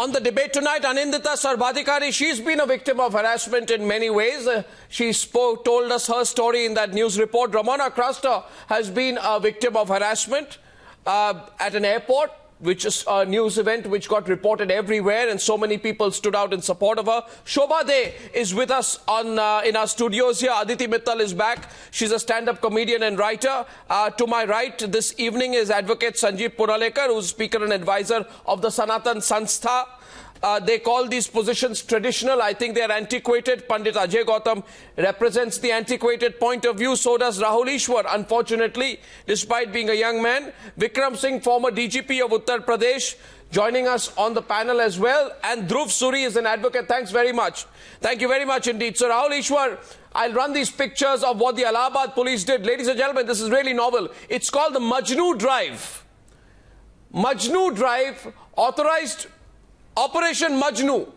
On the debate tonight, Anindita Sarbadhikari, she's been a victim of harassment in many ways. She told us her story in that news report. Ramona Crasto has been a victim of harassment at an airport, which is a news event which got reported everywhere, and so many people stood out in support of her. Shobhaa is with us in our studios here. Aditi Mittal is back. She's a stand-up comedian and writer. To my right this evening is Adv Sanjeev Punalekar, who's speaker and advisor of the Sanatan Sanstha. They call these positions traditional. I think they are antiquated. Pandit Ajay Gautam represents the antiquated point of view. So does Rahul Easwar, unfortunately, despite being a young man. Vikram Singh, former DGP of Uttar Pradesh, joining us on the panel as well. And Dhruv Suri is an advocate. Thanks very much. Thank you very much indeed. So Rahul Easwar, I'll run these pictures of what the Allahabad police did. Ladies and gentlemen, this is really novel. It's called the Majnu Drive. Majnu Drive, authorized Operation Majnu.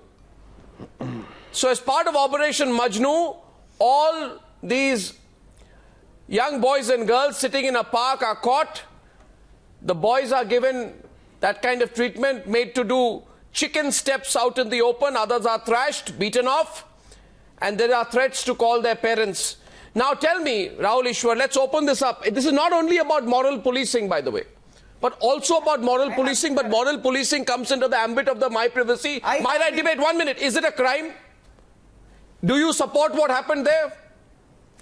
So as part of Operation Majnu, all these young boys and girls sitting in a park are caught. The boys are given that kind of treatment, made to do chicken steps out in the open. Others are thrashed, beaten off, and there are threats to call their parents. Now tell me, Rahul Easwar, let's open this up. This is not only about moral policing, by the way, but also about moral policing. But moral policing comes into the ambit of the My Privacy, My Right debate. 1 minute. Is it a crime? Do you support what happened there?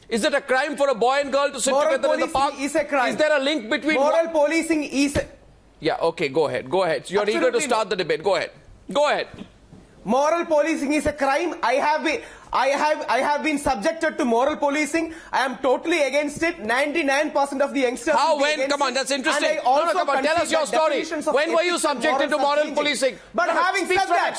Is it a crime for a boy and girl to sit together in the park? Is a crime. Is there a link between... Moral policing is... Yeah, okay, go ahead. Go ahead. You're eager to start the debate. Go ahead. Go ahead. Moral policing is a crime. I have been subjected to moral policing. I am totally against it. 99% of the youngsters. How? When? Come on, that's interesting. No, come on, tell us your story. When were you subjected to moral policing? But having said that,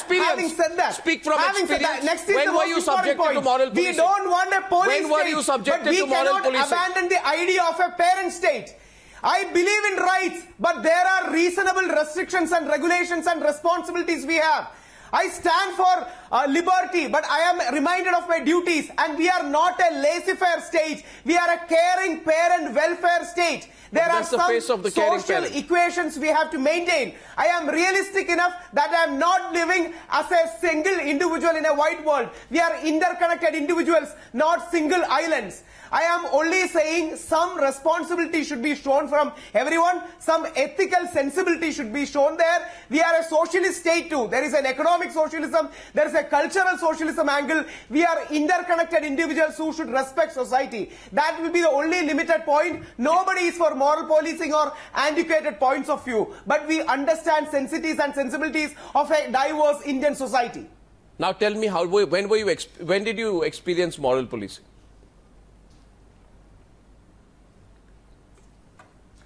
speak from experience. When were you subjected to moral policing? We don't want a police state. When were you subjected to moral policing? We cannot abandon the idea of a parent state. I believe in rights, but there are reasonable restrictions and regulations and responsibilities we have. I stand for liberty, but I am reminded of my duties, and we are not a laissez-faire state. We are a caring parent welfare state. There are some social equations we have to maintain. I am realistic enough that I am not living as a single individual in a wide world. We are interconnected individuals, not single islands. I am only saying some responsibility should be shown from everyone. Some ethical sensibility should be shown there. We are a socialist state too. There is an economic socialism. There is a cultural socialism angle. We are interconnected individuals who should respect society. That will be the only limited point. Nobody is for moral policing or antiquated points of view. But we understand sensibilities and sensibilities of a diverse Indian society. Now tell me, when did you experience moral policing?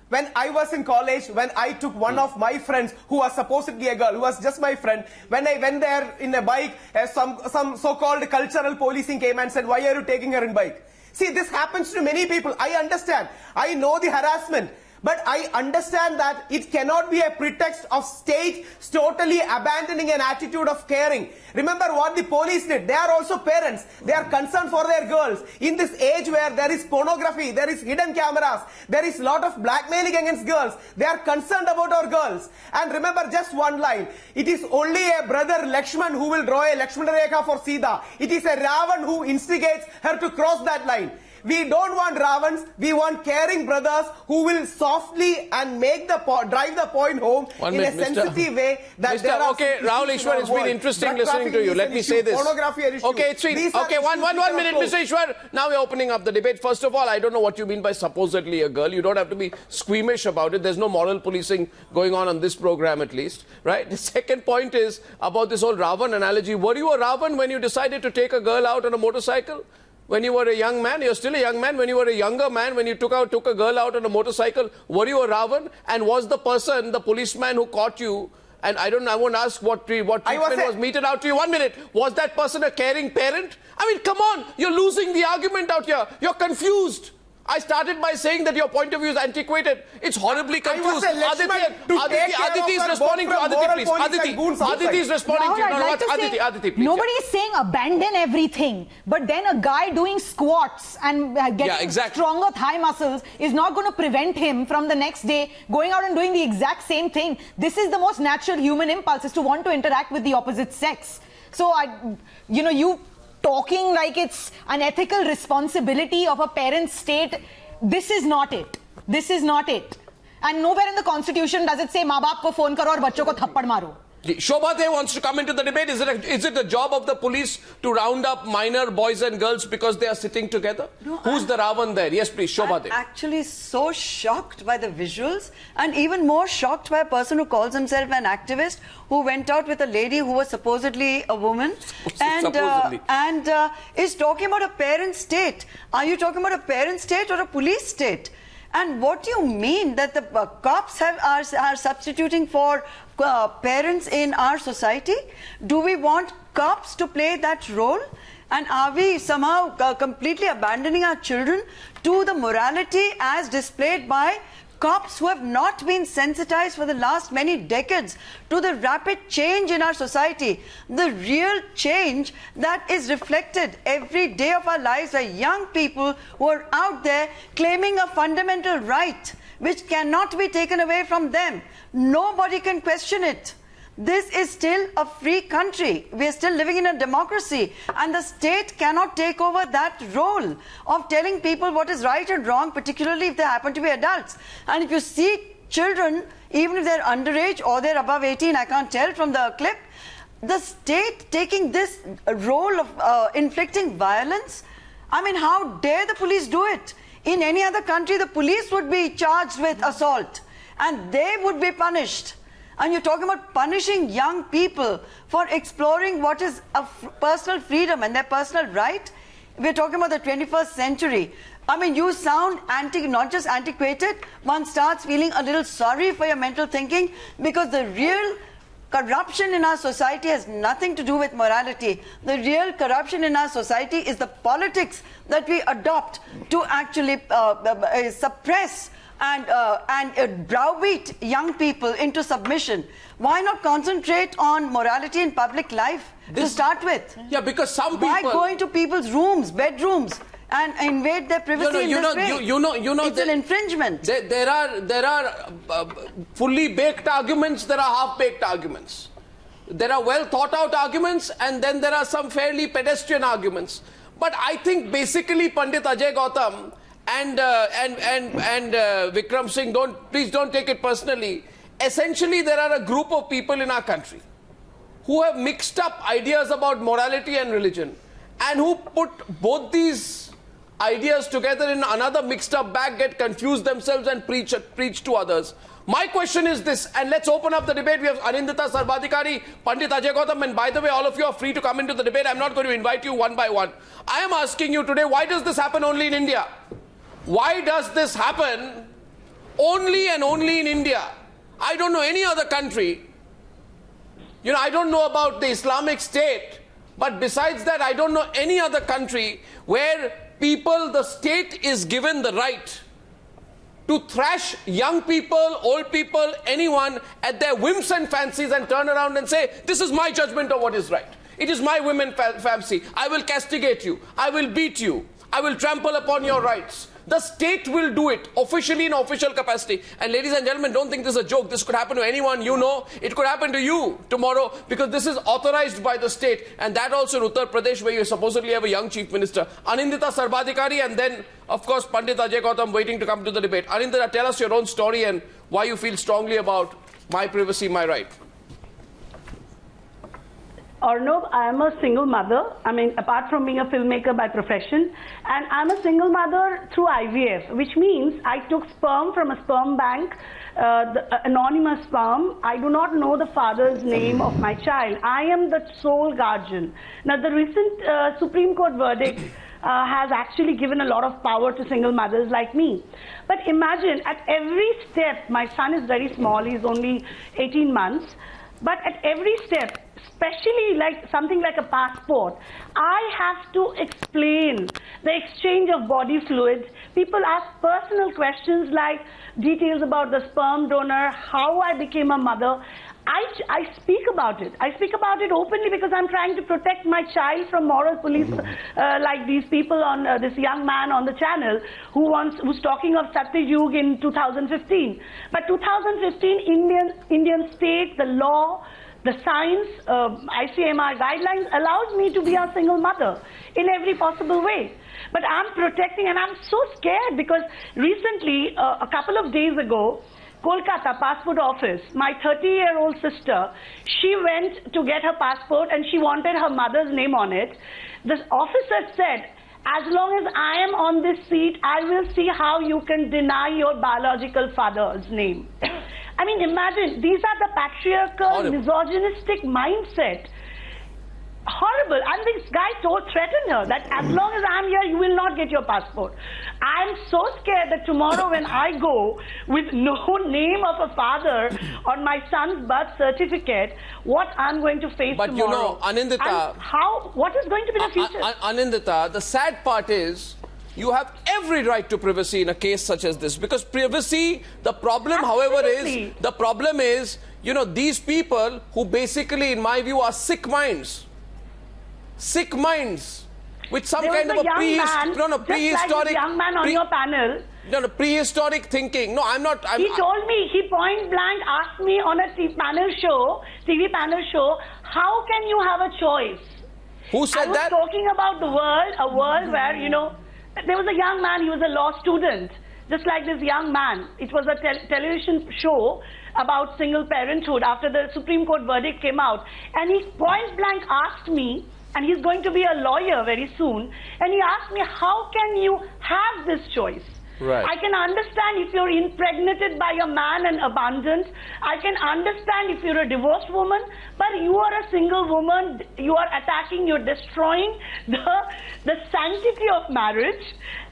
When I was in college, when I took one of my friends who was supposedly a girl, who was just my friend, when I went there in a bike, some so-called cultural policing came and said, "Why are you taking her in bike?" See, this happens to many people. I understand. I know the harassment. But I understand that it cannot be a pretext of state totally abandoning an attitude of caring. Remember what the police did. They are also parents. They are concerned for their girls. In this age where there is pornography, there is hidden cameras, there is a lot of blackmailing against girls. They are concerned about our girls. And remember just one line. It is only a brother Lakshman who will draw a Lakshmana Rekha for Sita. It is a Ravan who instigates her to cross that line. We don't want Ravans, we want caring brothers who will softly and drive the point home in a sensitive way. Okay, Rahul Easwar, it's been interesting listening to you. Let me say this. Okay, it's been, okay, one minute, Mr. Easwar. Now we're opening up the debate. First of all, I don't know what you mean by supposedly a girl. You don't have to be squeamish about it. There's no moral policing going on this program at least, right? The second point is about this whole Ravan analogy. Were you a Ravan when you decided to take a girl out on a motorcycle? When you were a young man, you're still a young man. When you were a younger man, when you took a girl out on a motorcycle, were you a Ravan? And was the person, the policeman who caught you, and I won't ask what treatment was meted out to you. 1 minute. Was that person a caring parent? I mean, come on. You're losing the argument out here. You're confused. I started by saying that your point of view is antiquated. It's horribly confused. Aditi is responding to Aditi, please. Aditi is responding to you. Aditi, please. Nobody is saying abandon everything, but then a guy doing squats and getting stronger thigh muscles is not going to prevent him from the next day going out and doing the exact same thing. This is the most natural human impulse, is to want to interact with the opposite sex. So, you talking like it's an ethical responsibility of a parent state, this is not it. This is not it. And nowhere in the constitution does it say maa baap ko phone karo aur bachcho ko thappad maro. Shobhaa wants to come into the debate. Is it the job of the police to round up minor boys and girls because they are sitting together? No, who's the Ravan there? Yes, please, Shobhaa. I'm actually so shocked by the visuals, and even more shocked by a person who calls himself an activist, who went out with a lady who was supposedly a woman and is talking about a parent state. Are you talking about a parent state or a police state? And what do you mean that the cops are substituting for parents in our society? Do we want cops to play that role? And are we somehow completely abandoning our children to the morality as displayed by cops who have not been sensitized for the last many decades to the rapid change in our society, the real change that is reflected every day of our lives by young people who are out there claiming a fundamental right which cannot be taken away from them. Nobody can question it. This is still a free country. We are still living in a democracy, and the state cannot take over that role of telling people what is right and wrong, particularly if they happen to be adults. And if you see children, even if they're underage or they're above 18, I can't tell from the clip, the state taking this role of inflicting violence, I mean, how dare the police do it? In any other country, the police would be charged with assault and they would be punished. And you're talking about punishing young people for exploring what is a personal freedom and their personal right. We're talking about the 21st century. I mean, you sound not just antiquated, one starts feeling a little sorry for your mental thinking, because the real corruption in our society has nothing to do with morality. The real corruption in our society is the politics that we adopt to actually suppress and browbeat young people into submission. Why not concentrate on morality in public life to start with? Yeah, because some people... Why go into people's rooms, bedrooms, and invade their privacy in this way? It's an infringement. There are fully baked arguments, there are half-baked arguments. There are well thought out arguments, and then there are some fairly pedestrian arguments. But I think basically Pandit Ajay Gautam and Vikram Singh, please don't take it personally. Essentially, there are a group of people in our country who have mixed up ideas about morality and religion, and who put both these ideas together in another mixed up bag, get confused themselves and preach to others. My question is this, and let's open up the debate. We have Anindita Sarbadhikari, Pandit Ajay Gautam, and by the way, all of you are free to come into the debate. I'm not going to invite you one by one. I am asking you today, why does this happen only in India? Why does this happen only and only in India? I don't know any other country. You know, I don't know about the Islamic State, but besides that, I don't know any other country where the state is given the right to thrash young people, old people, anyone at their whims and fancies, and turn around and say, this is my judgment of what is right. It is my whim and fancy. I will castigate you. I will beat you. I will trample upon your rights. The state will do it officially in official capacity. And ladies and gentlemen, don't think this is a joke. This could happen to anyone you know. It could happen to you tomorrow, because this is authorized by the state. And that also in Uttar Pradesh, where you supposedly have a young chief minister. Anindita Sarbadhikari, and then, of course, Pandit Ajay Gautam waiting to come to the debate. Anindita, tell us your own story and why you feel strongly about my privacy, my right. Arnab, I am a single mother. I mean, apart from being a filmmaker by profession, and I'm a single mother through IVF, which means I took sperm from a sperm bank, the anonymous sperm. I do not know the father's name of my child. I am the sole guardian. Now, the recent Supreme Court verdict has actually given a lot of power to single mothers like me. But imagine, at every step, my son is very small, he's only 18 months. But at every step, especially like something like a passport, I have to explain the exchange of body fluids. People ask personal questions like details about the sperm donor, how I became a mother. I speak about it. I speak about it openly because I'm trying to protect my child from moral police like these people on this young man on the channel who's talking of Satyayug in 2015. But 2015 Indian state, the law, the science, ICMR guidelines allows me to be a single mother in every possible way. But I'm protecting, and I'm so scared because recently, a couple of days ago, Kolkata passport office, my 30-year-old sister, she went to get her passport and she wanted her mother's name on it. The officer said, as long as I am on this seat, I will see how you can deny your biological father's name. I mean, imagine, these are the patriarchal, misogynistic mindset. Horrible. And this guy threatened her that as long as I'm here, you will not get your passport. I'm so scared that tomorrow when I go with no name of a father on my son's birth certificate, what I'm going to face tomorrow. But you know, Anindita, what is going to be the future? Anindita, the sad part is, you have every right to privacy in a case such as this, because privacy, the problem, however, is, you know, these people who basically, in my view, are sick minds. Sick minds with some kind of a prehistoric young man on your panel. Prehistoric thinking. No, I'm not. He told me, he point blank asked me on a TV panel show, how can you have a choice? Who said that? I was talking about the world, a world where, you know, there was a young man, he was a law student, just like this young man. It was a television show about single parenthood after the Supreme Court verdict came out. And he point blank asked me, and he's going to be a lawyer very soon, and he asked me, how can you have this choice? Right. I can understand if you're impregnated by a man and abandoned. I can understand if you're a divorced woman, but you are a single woman. You are attacking, you're destroying the sanctity of marriage,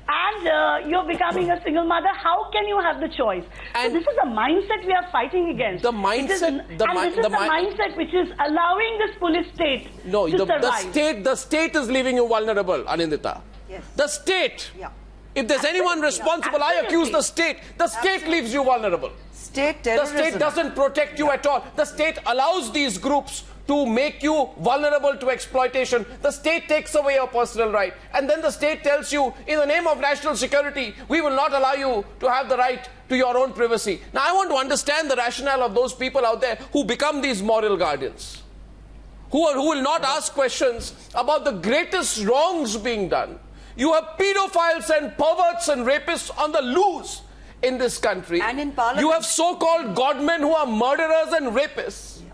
and you're becoming a single mother. How can you have the choice? And so this is a mindset we are fighting against. The mindset, this is the mindset which is allowing this police state to survive. The state is leaving you vulnerable, Anindita. Yes. The state. Yeah. If there's anyone responsible, I accuse the state. The state leaves you vulnerable. State terrorism. The state doesn't protect you at all. The state allows these groups to make you vulnerable to exploitation. The state takes away your personal right. And then the state tells you, in the name of national security, we will not allow you to have the right to your own privacy. Now, I want to understand the rationale of those people out there who become these moral guardians, who will not ask questions about the greatest wrongs being done. You have pedophiles and perverts and rapists on the loose in this country. And in Parliament. You have so-called godmen who are murderers and rapists. Yeah.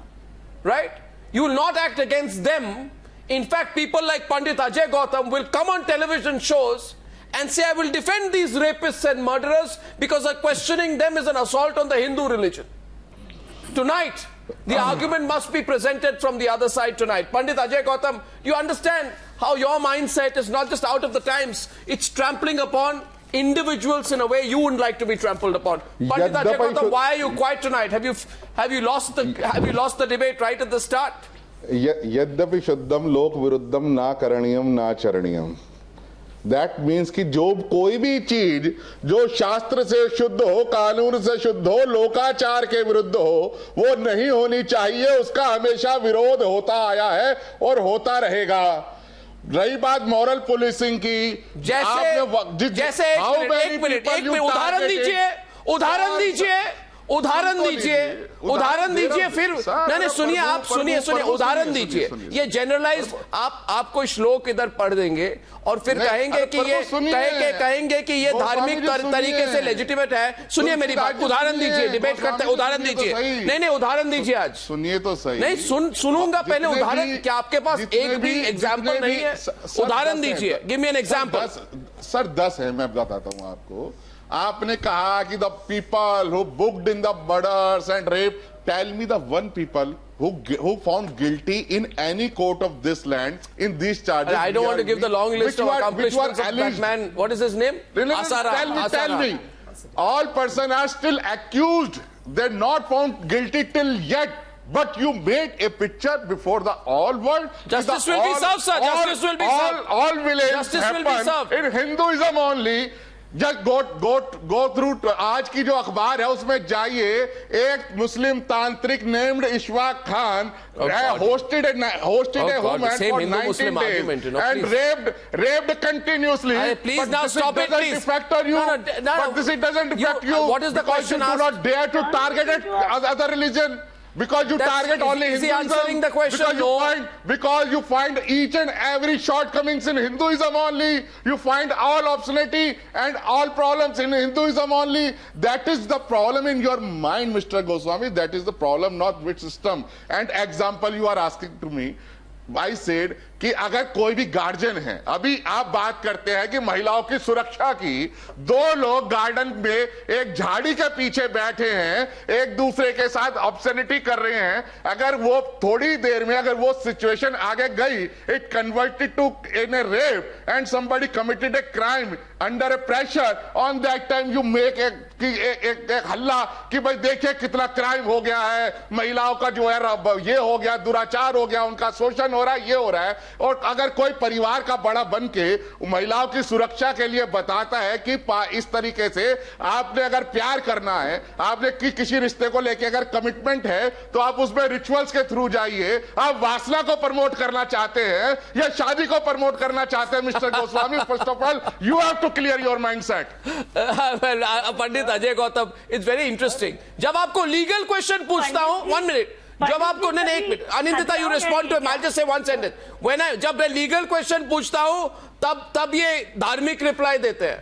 Right? You will not act against them. In fact, people like Pandit Ajay Gautam will come on television shows and say, I will defend these rapists and murderers because questioning them is an assault on the Hindu religion. Tonight, the argument must be presented from the other side tonight. Pandit Ajay Gautam, you understand how your mindset is not just out of the times, it's trampling upon individuals in a way you wouldn't like to be trampled upon. Pandit Ajay Gautam, why are you quiet tonight? Have you lost the debate right at the start? Yadyapi shuddham lok viruddham na karaniyam na charaniyam. That means कि जो कोई भी चीज जो शास्त्र से शुद्ध हो, कानून से शुद्ध हो, लोकाचार के विरुद्ध हो, वो नहीं होनी चाहिए. उसका हमेशा विरोध होता आया है और होता रहेगा. रही बात मॉरल पुलिसिंग की, जैसे एक मिनट उदाहरण दीजिए फिर नहीं सुनिए आप सुनिए उदाहरण दीजिए. ये जनरलाइज आप कोई श्लोक इधर पढ़ देंगे और फिर कहेंगे कि ये धार्मिक तरीके से लेजिटिमेट है. सुनिए मेरी बात, उदाहरण दीजिए. डिबेट करते हैं, उदाहरण दीजिए. नहीं उदाहरण दीजिए. आज सुनिए तो सही. नहीं सुनूंगा पहले उदाहरण. क्या आपके पास एक भी एग्जाम्पल नहीं है? उदाहरण दीजिए. Give me an example. Sir 10 है, मैं बताता हूं आपको. आपने कहा कि the people who booked in the murders and rape, tell me the one people who found guilty in any court of this land in these charges. I don't want to give the long list of accomplishments of that man. What is his name? Tell me. All persons are still accused. They're not found guilty till yet. but you made a picture before the all world. Justice will be served, sir. Justice will be served. All villains Justice will be served. in Hinduism only. Just go through आज की जो अखबार है उसमें जाइए, एक मुस्लिम तांत्रिक named Ishfaq Khan hosted a woman for 19 days and raped continuously. Please now stop it, please. But this doesn't affect you. What is the question? You do not dare to target other religion. Because you target only Hinduism. Is he answering the question? Because you find each and every shortcomings in Hinduism only. You find all obscenity and all problems in Hinduism only. That is the problem in your mind, Mr. Goswami. That is the problem, not which system. And example you are asking to me. I said कि अगर कोई भी guardian है, अभी आप बात करते हैं कि महिलाओं की सुरक्षा की, दो लोग गार्डन में एक झाड़ी के पीछे बैठे हैं, एक दूसरे के साथ ऑब्सेनिटी कर रहे हैं, अगर वो थोड़ी देर में अगर वो सिचुएशन आगे गई, it converted to in a rape and somebody committed a crime under a pressure, on that time you make एक हल्ला कि भाई देखिए कितना क्राइम हो गया है, महिलाओं का जो है ये हो गया, दुराचार हो गया, उनका शोषण हो रहा है, ये हो रहा है। और अगर कोई परिवार का बड़ा बन के महिलाओं की सुरक्षा के लिए बताता है कि इस तरीके से आपने अगर प्यार करना है, आपने किसी रिश्ते को लेके अगर कमिटमेंट है, तो आप उसमें रिचुअल्स के थ्रू जाइए। आप वासना को प्रमोट करना चाहते हैं या शादी को प्रमोट करना चाहते हैं mister Goswami? First of all you have to clear your mindset. Pandit Ajay Gautam, it's very interesting. जब आपको लीगल क्वेश्चन पूछता हूं, 1 मिनट, जब आपको नहीं, एक minute, Anindita you respond to, I just say 1 sentence. जब मैं लीगल क्वेश्चन पूछता हूं तब ये धार्मिक रिप्लाई देते हैं,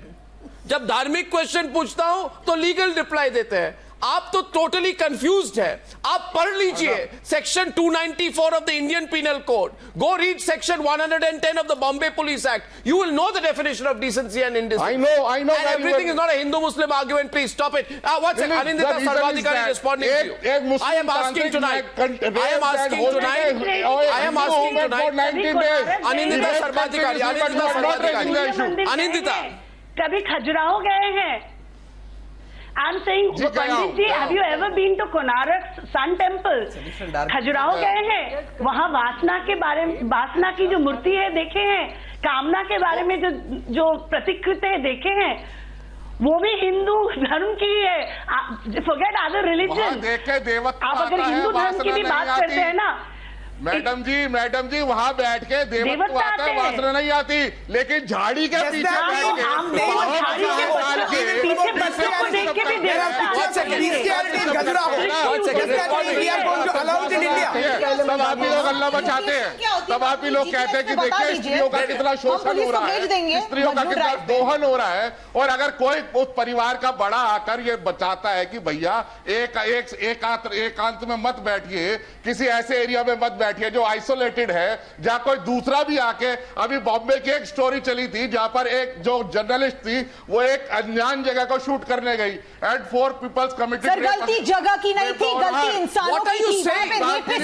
जब धार्मिक क्वेश्चन पूछता हूं तो लीगल रिप्लाई देते हैं। आप तो टोटली कंफ्यूज्ड है। आप पढ़ लीजिए section 294 of the Indian Penal Code, go read section 110 of the Bombay Police Act, you will know the definition of decency and indecency. I know and everything is not a Hindu Muslim argument. Please stop it. One second, Anindita Sarbadhikari responding to you. I am asking tonight, Anindita Sarbadhikari, Anindita, कभी खजुराहो गए हैं? I'm saying, Pandit ji, have you ever been to Konark Sun Temple? Khajuraho गए हैं? वहाँ वासना की जो मूर्ति है देखे हैं? कामना के बारे में जो प्रतिकृति है देखे हैं? वो भी हिंदू धर्म की है। Forget other religion. आप अगर हिंदू धर्म की भी बात करते हैं ना, मैडम जी वहाँ बैठ के देवत्व आता है, वासना नहीं आती, लेकिन झाड़ी के पीछे बैठ तब आप ही लोग अल्लाह बचाते हैं, तब आप ही लोग कहते हैं कि देखिए स्त्रियों का कितना शोषण हो रहा है, स्त्रियों का कितना दोहन हो रहा है। और अगर कोई उस परिवार का बड़ा आकर ये बताता है कि भैया एकांत में मत बैठिए, किसी ऐसे एरिया में मत बैठिए जो आइसोलेटेड है, जहां कोई दूसरा भी आके, अभी बॉम्बे की एक स्टोरी चली थी जहां पर एक जो जर्नलिस्ट थी वो एक अनजान जगह को शूट करने गई एंड 4 पीपल्स कमिटेड। गलती जगह की नहीं थी, गलती इंसानों की थी।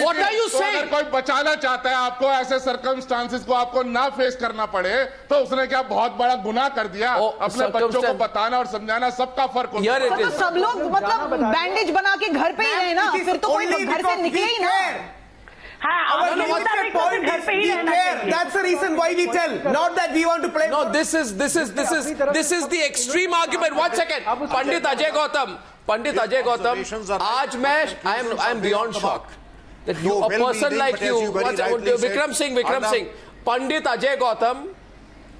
What are you saying? अगर कोई बचाना चाहता है आपको ऐसे सर्कमस्टांसेस को आपको ना फेस करना पड़े, तो उसने क्या बहुत बड़ा गुनाह कर दिया? अपने बच्चों को बताना और समझाना सबका फर्क होता है। तो सब लोग मतलब बैंडेज बना के घर पे ही रहे ना, फिर तो कोई घर से निकले ही ना। That's the reason why we tell, not that we want to play. No, this is the extreme argument. 1 second, Pandit Ajay Gautam, आज मैं I am beyond shocked that you, a person like you, Vikram Singh, Pandit Ajay Gautam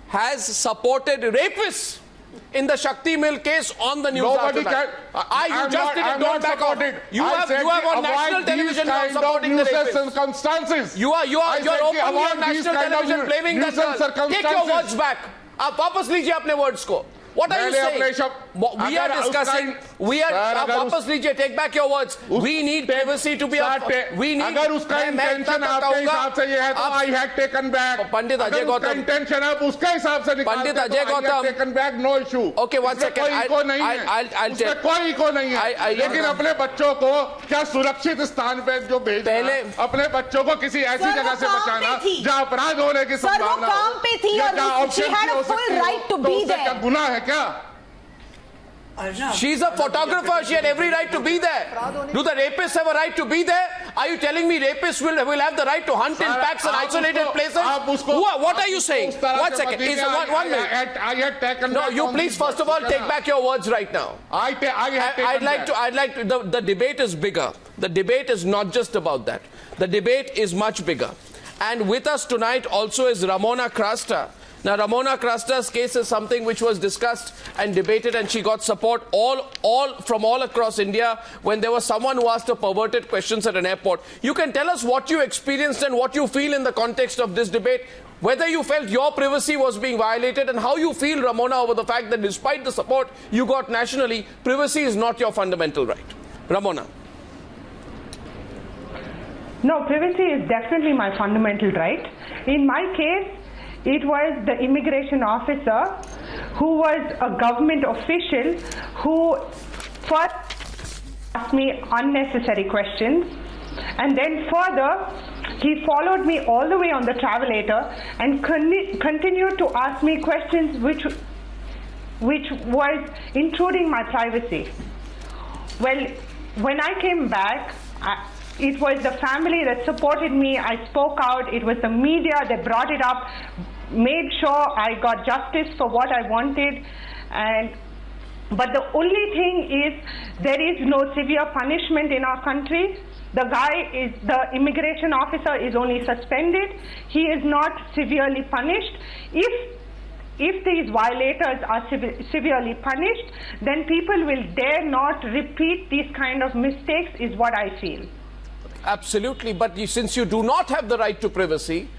has supported rapists in the Shakti Mill case on the news. Nobody can. You just didn't, don't back off. You have on national television now supporting the rapists. Circumstances. You're openly on national television blaming that girl. Take your words back. आप वापस लीजिए अपने words को. What are you saying? We are discussing. वापस लीजिए. Take back your words. We need privacy to be. We need. अगर उसका intention आपके हिसाब से ये है तो I had taken back. Pandit Ajay Gautam. Intention आप उसके हिसाब से निकालते. Pandit Ajay Gautam. Taken back, no issue. Okay, 1 second. कोई इको नहीं है. उसमें कोई इको नहीं है. लेकिन अपने बच्चों को क्या सुरक्षित स्थान पे जो भेजना, अपने बच्चों को किसी ऐसी जगह से बचाना जहाँ अपराध होने की संभावना हो, काम पे थी और she had a full right to be there. गुनाह है क्या? Arnab, She's a photographer. She had every right to be there. Do the rapists have a right to be there? Are you telling me rapists will have the right to hunt in packs and isolated places? What are you saying? 1 second. One minute. I had taken. No, you please first of all take back your words right now. I'd like to. The debate is bigger. The debate is not just about that. The debate is much bigger. And with us tonight also is Ramona Crasto. Now, Ramona Crasto's case is something which was discussed and debated, and she got support from all across India when there was someone who asked her perverted questions at an airport. You can tell us what you experienced and what you feel in the context of this debate, whether you felt your privacy was being violated, and how you feel, Ramona, over the fact that despite the support you got nationally, privacy is not your fundamental right. Ramona. No, privacy is definitely my fundamental right. In my case, it was the immigration officer who was a government official who first asked me unnecessary questions, and then further he followed me all the way on the travelator and continued to ask me questions which was intruding my privacy. Well, when I came back, it was the family that supported me. I spoke out. It was the media that brought it up, made sure I got justice for what I wanted. But the only thing is there is no severe punishment in our country. The immigration officer is only suspended. He is not severely punished. If these violators are severely punished, then people will dare not repeat these kind of mistakes, is what I feel. Absolutely, but since you do not have the right to privacy,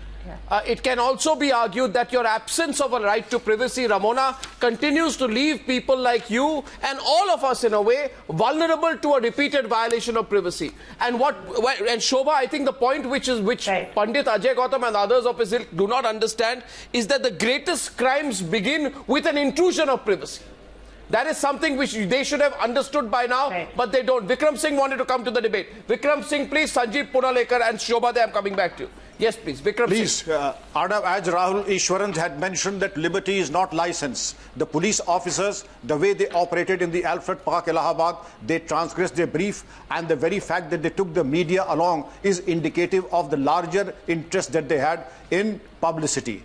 it can also be argued that your absence of a right to privacy, Ramona, continues to leave people like you and all of us in a way vulnerable to a repeated violation of privacy. And Shobhaa, I think the point which Pandit Ajay Gautam and others of his ilk do not understand is that the greatest crimes begin with an intrusion of privacy. That is something which they should have understood by now, but they don't. Vikram Singh wanted to come to the debate. Vikram Singh, please. Sanjeev Punalekar and Shobhaa, I am coming back to you. Yes, please. Vikram Singh. Arnab, as Rahul Easwar had mentioned, that liberty is not license. The police officers, the way they operated in the Alfred Park, Allahabad, they transgressed their brief, and the very fact that they took the media along is indicative of the larger interest that they had in publicity.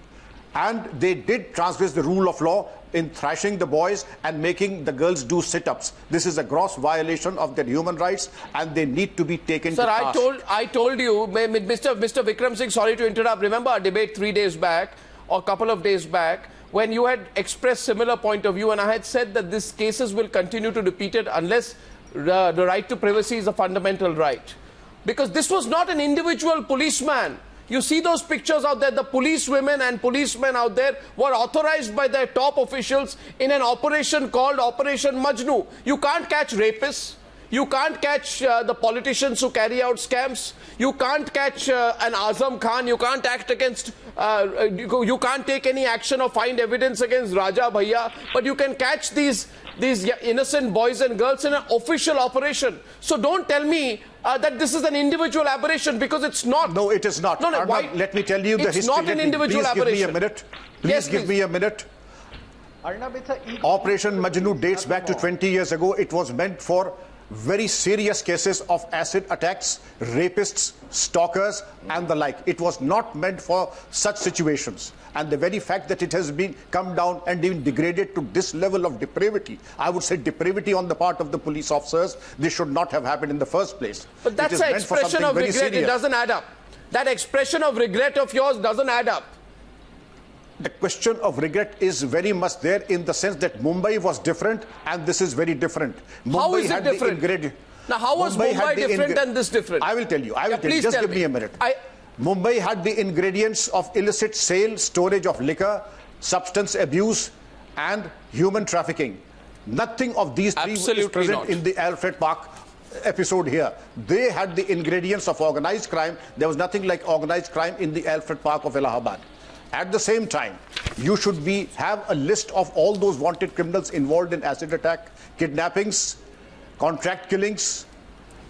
And they did transgress the rule of law in thrashing the boys and making the girls do sit-ups. This is a gross violation of their human rights, and they need to be taken to task. Sir, I told you, Mr. Vikram Singh, sorry to interrupt. Remember our debate 3 days back, or a couple of days back, when you had expressed similar point of view, and I had said that these cases will continue to repeat it unless the right to privacy is a fundamental right. Because this was not an individual policeman. You see those pictures out there, the police women and policemen out there were authorized by their top officials in an operation called Operation Majnu. You can't catch rapists. You can't catch the politicians who carry out scams. You can't catch an Azam Khan. You can't act against, you can't take any action or find evidence against Raja Bhaiya. But you can catch these innocent boys and girls in an official operation. So don't tell me that this is an individual aberration, because it's not. No, it is not. No, Arnab, let me tell you the history. It's not an individual aberration. Give me a minute. Please give me a minute. Operation Majnu dates back to 20 years ago. It was meant for very serious cases of acid attacks, rapists, stalkers, and the like. It was not meant for such situations. And the very fact that it has been come down and even degraded to this level of depravity, I would say depravity on the part of the police officers, this should not have happened in the first place. But that's an expression of regret. It doesn't add up. That expression of regret of yours doesn't add up. The question of regret is very much there, in the sense that Mumbai was different and this is very different. How is it different? Now, how was Mumbai different and this different? I will tell you. Just give me a minute. Mumbai had the ingredients of illicit sale, storage of liquor, substance abuse, and human trafficking. Nothing of these three is present in the Alfred Park episode here. They had the ingredients of organized crime. There was nothing like organized crime in the Alfred Park of Allahabad. At the same time, you should have a list of all those wanted criminals involved in acid attack, kidnappings, contract killings,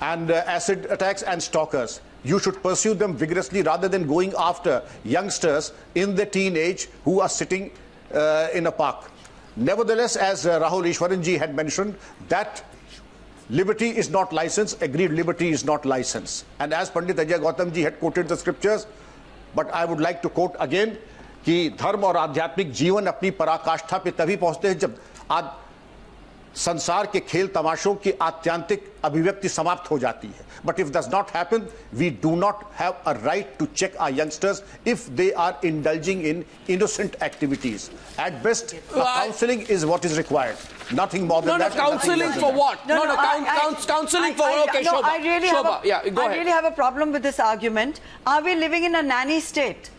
and acid attacks and stalkers. You should pursue them vigorously rather than going after youngsters in the teenage who are sitting in a park. Nevertheless, as Rahul Easwar had mentioned, that liberty is not license, agreed liberty is not license. And as Pandit Ajay Gautam had quoted the scriptures, but I would like to quote again, कि धर्म और आध्यात्मिक जीवन अपनी पराकाष्ठा पे तभी पहुंचते हैं जब संसार के खेल तमाशों की आत्यांतिक अभिव्यक्ति समाप्त हो जाती है. But if does not happen, we do not have a right to check our youngsters if they are indulging in innocent activities. At best, counselling is what is required. Nothing more than that. No, counselling for what? Counselling for what? Okay, Shobhaa. I really have a problem with this argument. Are we living in a nanny state?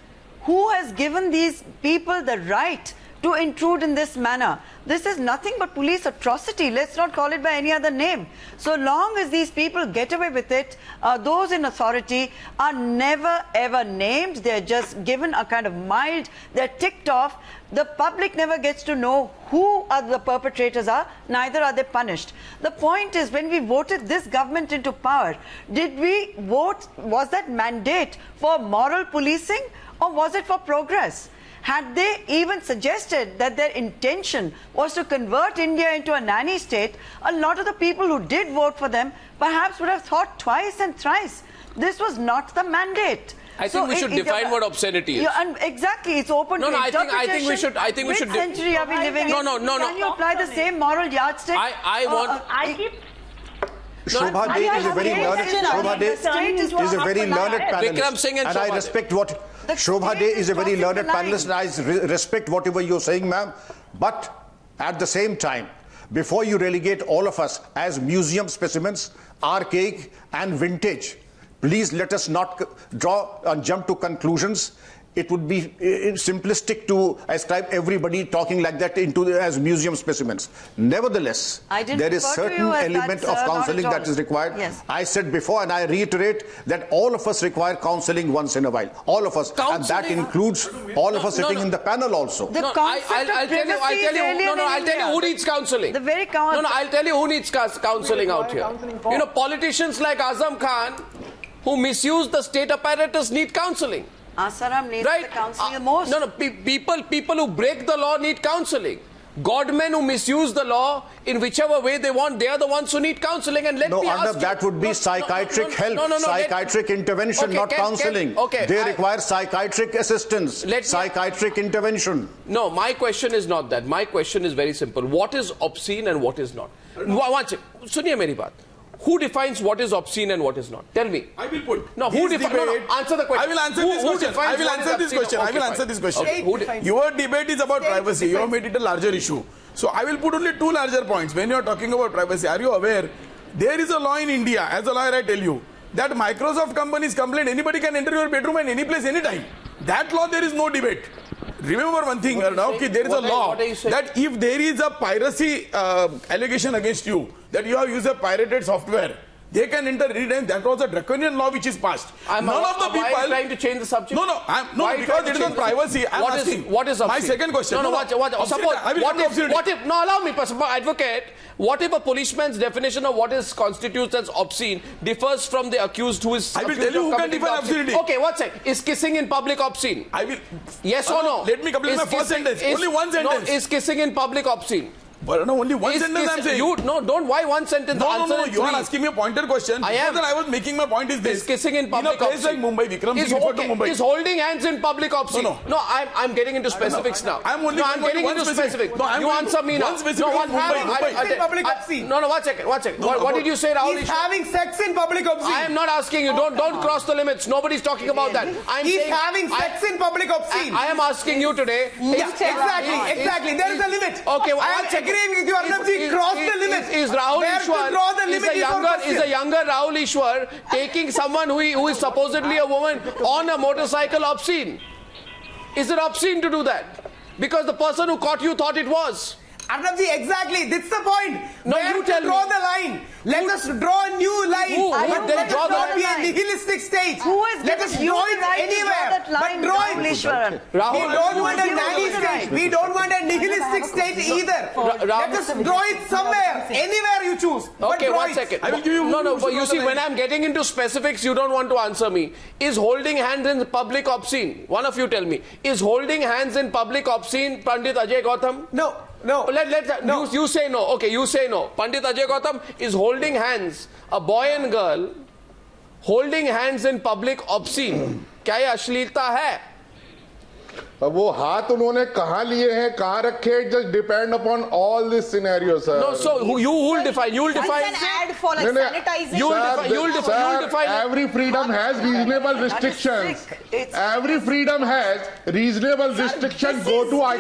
Who has given these people the right to intrude in this manner? This is nothing but police atrocity. Let's not call it by any other name. So long as these people get away with it, those in authority are never ever named. They're just given a kind of mild, they're ticked off. The public never gets to know who the perpetrators are, neither are they punished. The point is, when we voted this government into power, did we vote, was that mandate for moral policing or was it for progress? Had they even suggested that their intention was to convert India into a nanny state, a lot of the people who did vote for them perhaps would have thought twice and thrice. This was not the mandate. I think we should define what obscenity is. Exactly, it's open to interpretation. I think we should. Which century are we living in? No. Can you apply the same moral yardstick? Shobhaa Day is a very learned. Shobhaa Day is a very learned panelist. Vikram Singh and I respect what Shobhaa Day is a very learned panelist, and I respect whatever you're saying, ma'am. But at the same time, before you relegate all of us as museum specimens, archaic and vintage, please let us not draw and jump to conclusions. It would be simplistic to ascribe everybody talking like that as museum specimens. Nevertheless, there is certain element of counselling that is required. Yes. I said before, and I reiterate, that all of us require counselling once in a while. All of us. And that includes all of us sitting in the panel also. I'll tell you who needs counselling. I'll tell you who needs counselling out here. You know, politicians like Azam Khan, who misuse the state apparatus, need counselling. Asaram needs the counselling the most. People who break the law need counselling. Godmen who misuse the law in whichever way they want, they are the ones who need counselling. And Arnab, that would be psychiatric help, psychiatric intervention, not counselling. They require psychiatric assistance, psychiatric intervention. No, my question is not that. My question is very simple. What is obscene and what is not? One second. Suniye meri baat. Who defines what is obscene and what is not? Tell me. I will put. No, who defines? No, answer the question. I will answer this question. I will answer this question. I will answer this question. Your debate is about privacy. You have made it a larger issue. So I will put only two larger points. When you are talking about privacy, are you aware there is a law in India, as a lawyer I tell you, that Microsoft companies complain anybody can enter your bedroom at any place, anytime. That law there is no debate. Remember one thing, Arnab, there is a law that if there is a piracy allegation against you, that you have used a pirated software, they can enter anytime. That was a draconian law which is passed. None of the people. Why are you trying to change the subject? No, because it is on privacy. What is obscene? My second question. Allow me, advocate. What if a policeman's definition of what constitutes as obscene differs from the accused who is? I will tell you who can define obscenity. Okay, one second. Is kissing in public obscene? I will. Yes or no? Let me complete my first sentence. Only one sentence. No, is kissing in public obscene? But no, only one sentence I am saying. Why one sentence? No, you are asking me a pointer question. I was making my point is this. Is kissing in public obscene? In a place like Mumbai, Vikram Singh referred to Mumbai. Is holding hands in public obscene? No, I'm getting into specifics now. I'm getting into specifics. No, you answer me now. One specific Mumbai. Public obscene. No, one second. What did you say, Rahul? He's having sex in public obscene. I am not asking you. Don't cross the limits. Nobody's talking about that. He's having sex in public obscene. I am asking you today. Exactly. There is a limit. Okay, I am agreeing with you, Arnab. Cross the limit. Is Rahul Easwar, is a younger Rahul Easwar taking someone who is supposedly a woman on a motorcycle obscene? Is it obscene to do that? Because the person who caught you thought it was. Arnabji, exactly. That's the point. No, you tell me. Draw the line. Let us draw a new line. Let us not be a nihilistic state. Let us draw it anywhere. But draw it. We don't want a nanny state. We don't want a nihilistic state either. Let us draw it somewhere. Anywhere you choose. Okay, one second. I will give you. No, you see, when I'm getting into specifics, you don't want to answer me. Is holding hands in public obscene? One of you tell me. Is holding hands in public obscene, Pandit Ajay Gautam? No. No. No. You say no. Okay, you say no. Pandit Ajay Gautam is holding hands, a boy and girl, holding hands in public obscene. क्या ये अश्लीलता है? अब वो हाथ उन्होंने कहाँ लिए हैं, कहाँ रखे, just depend upon all this scenario, sir. No, so you will define. You will define. An ad for like sanitizing. You will define. Every freedom has reasonable restrictions. Every freedom has reasonable restrictions. Go to I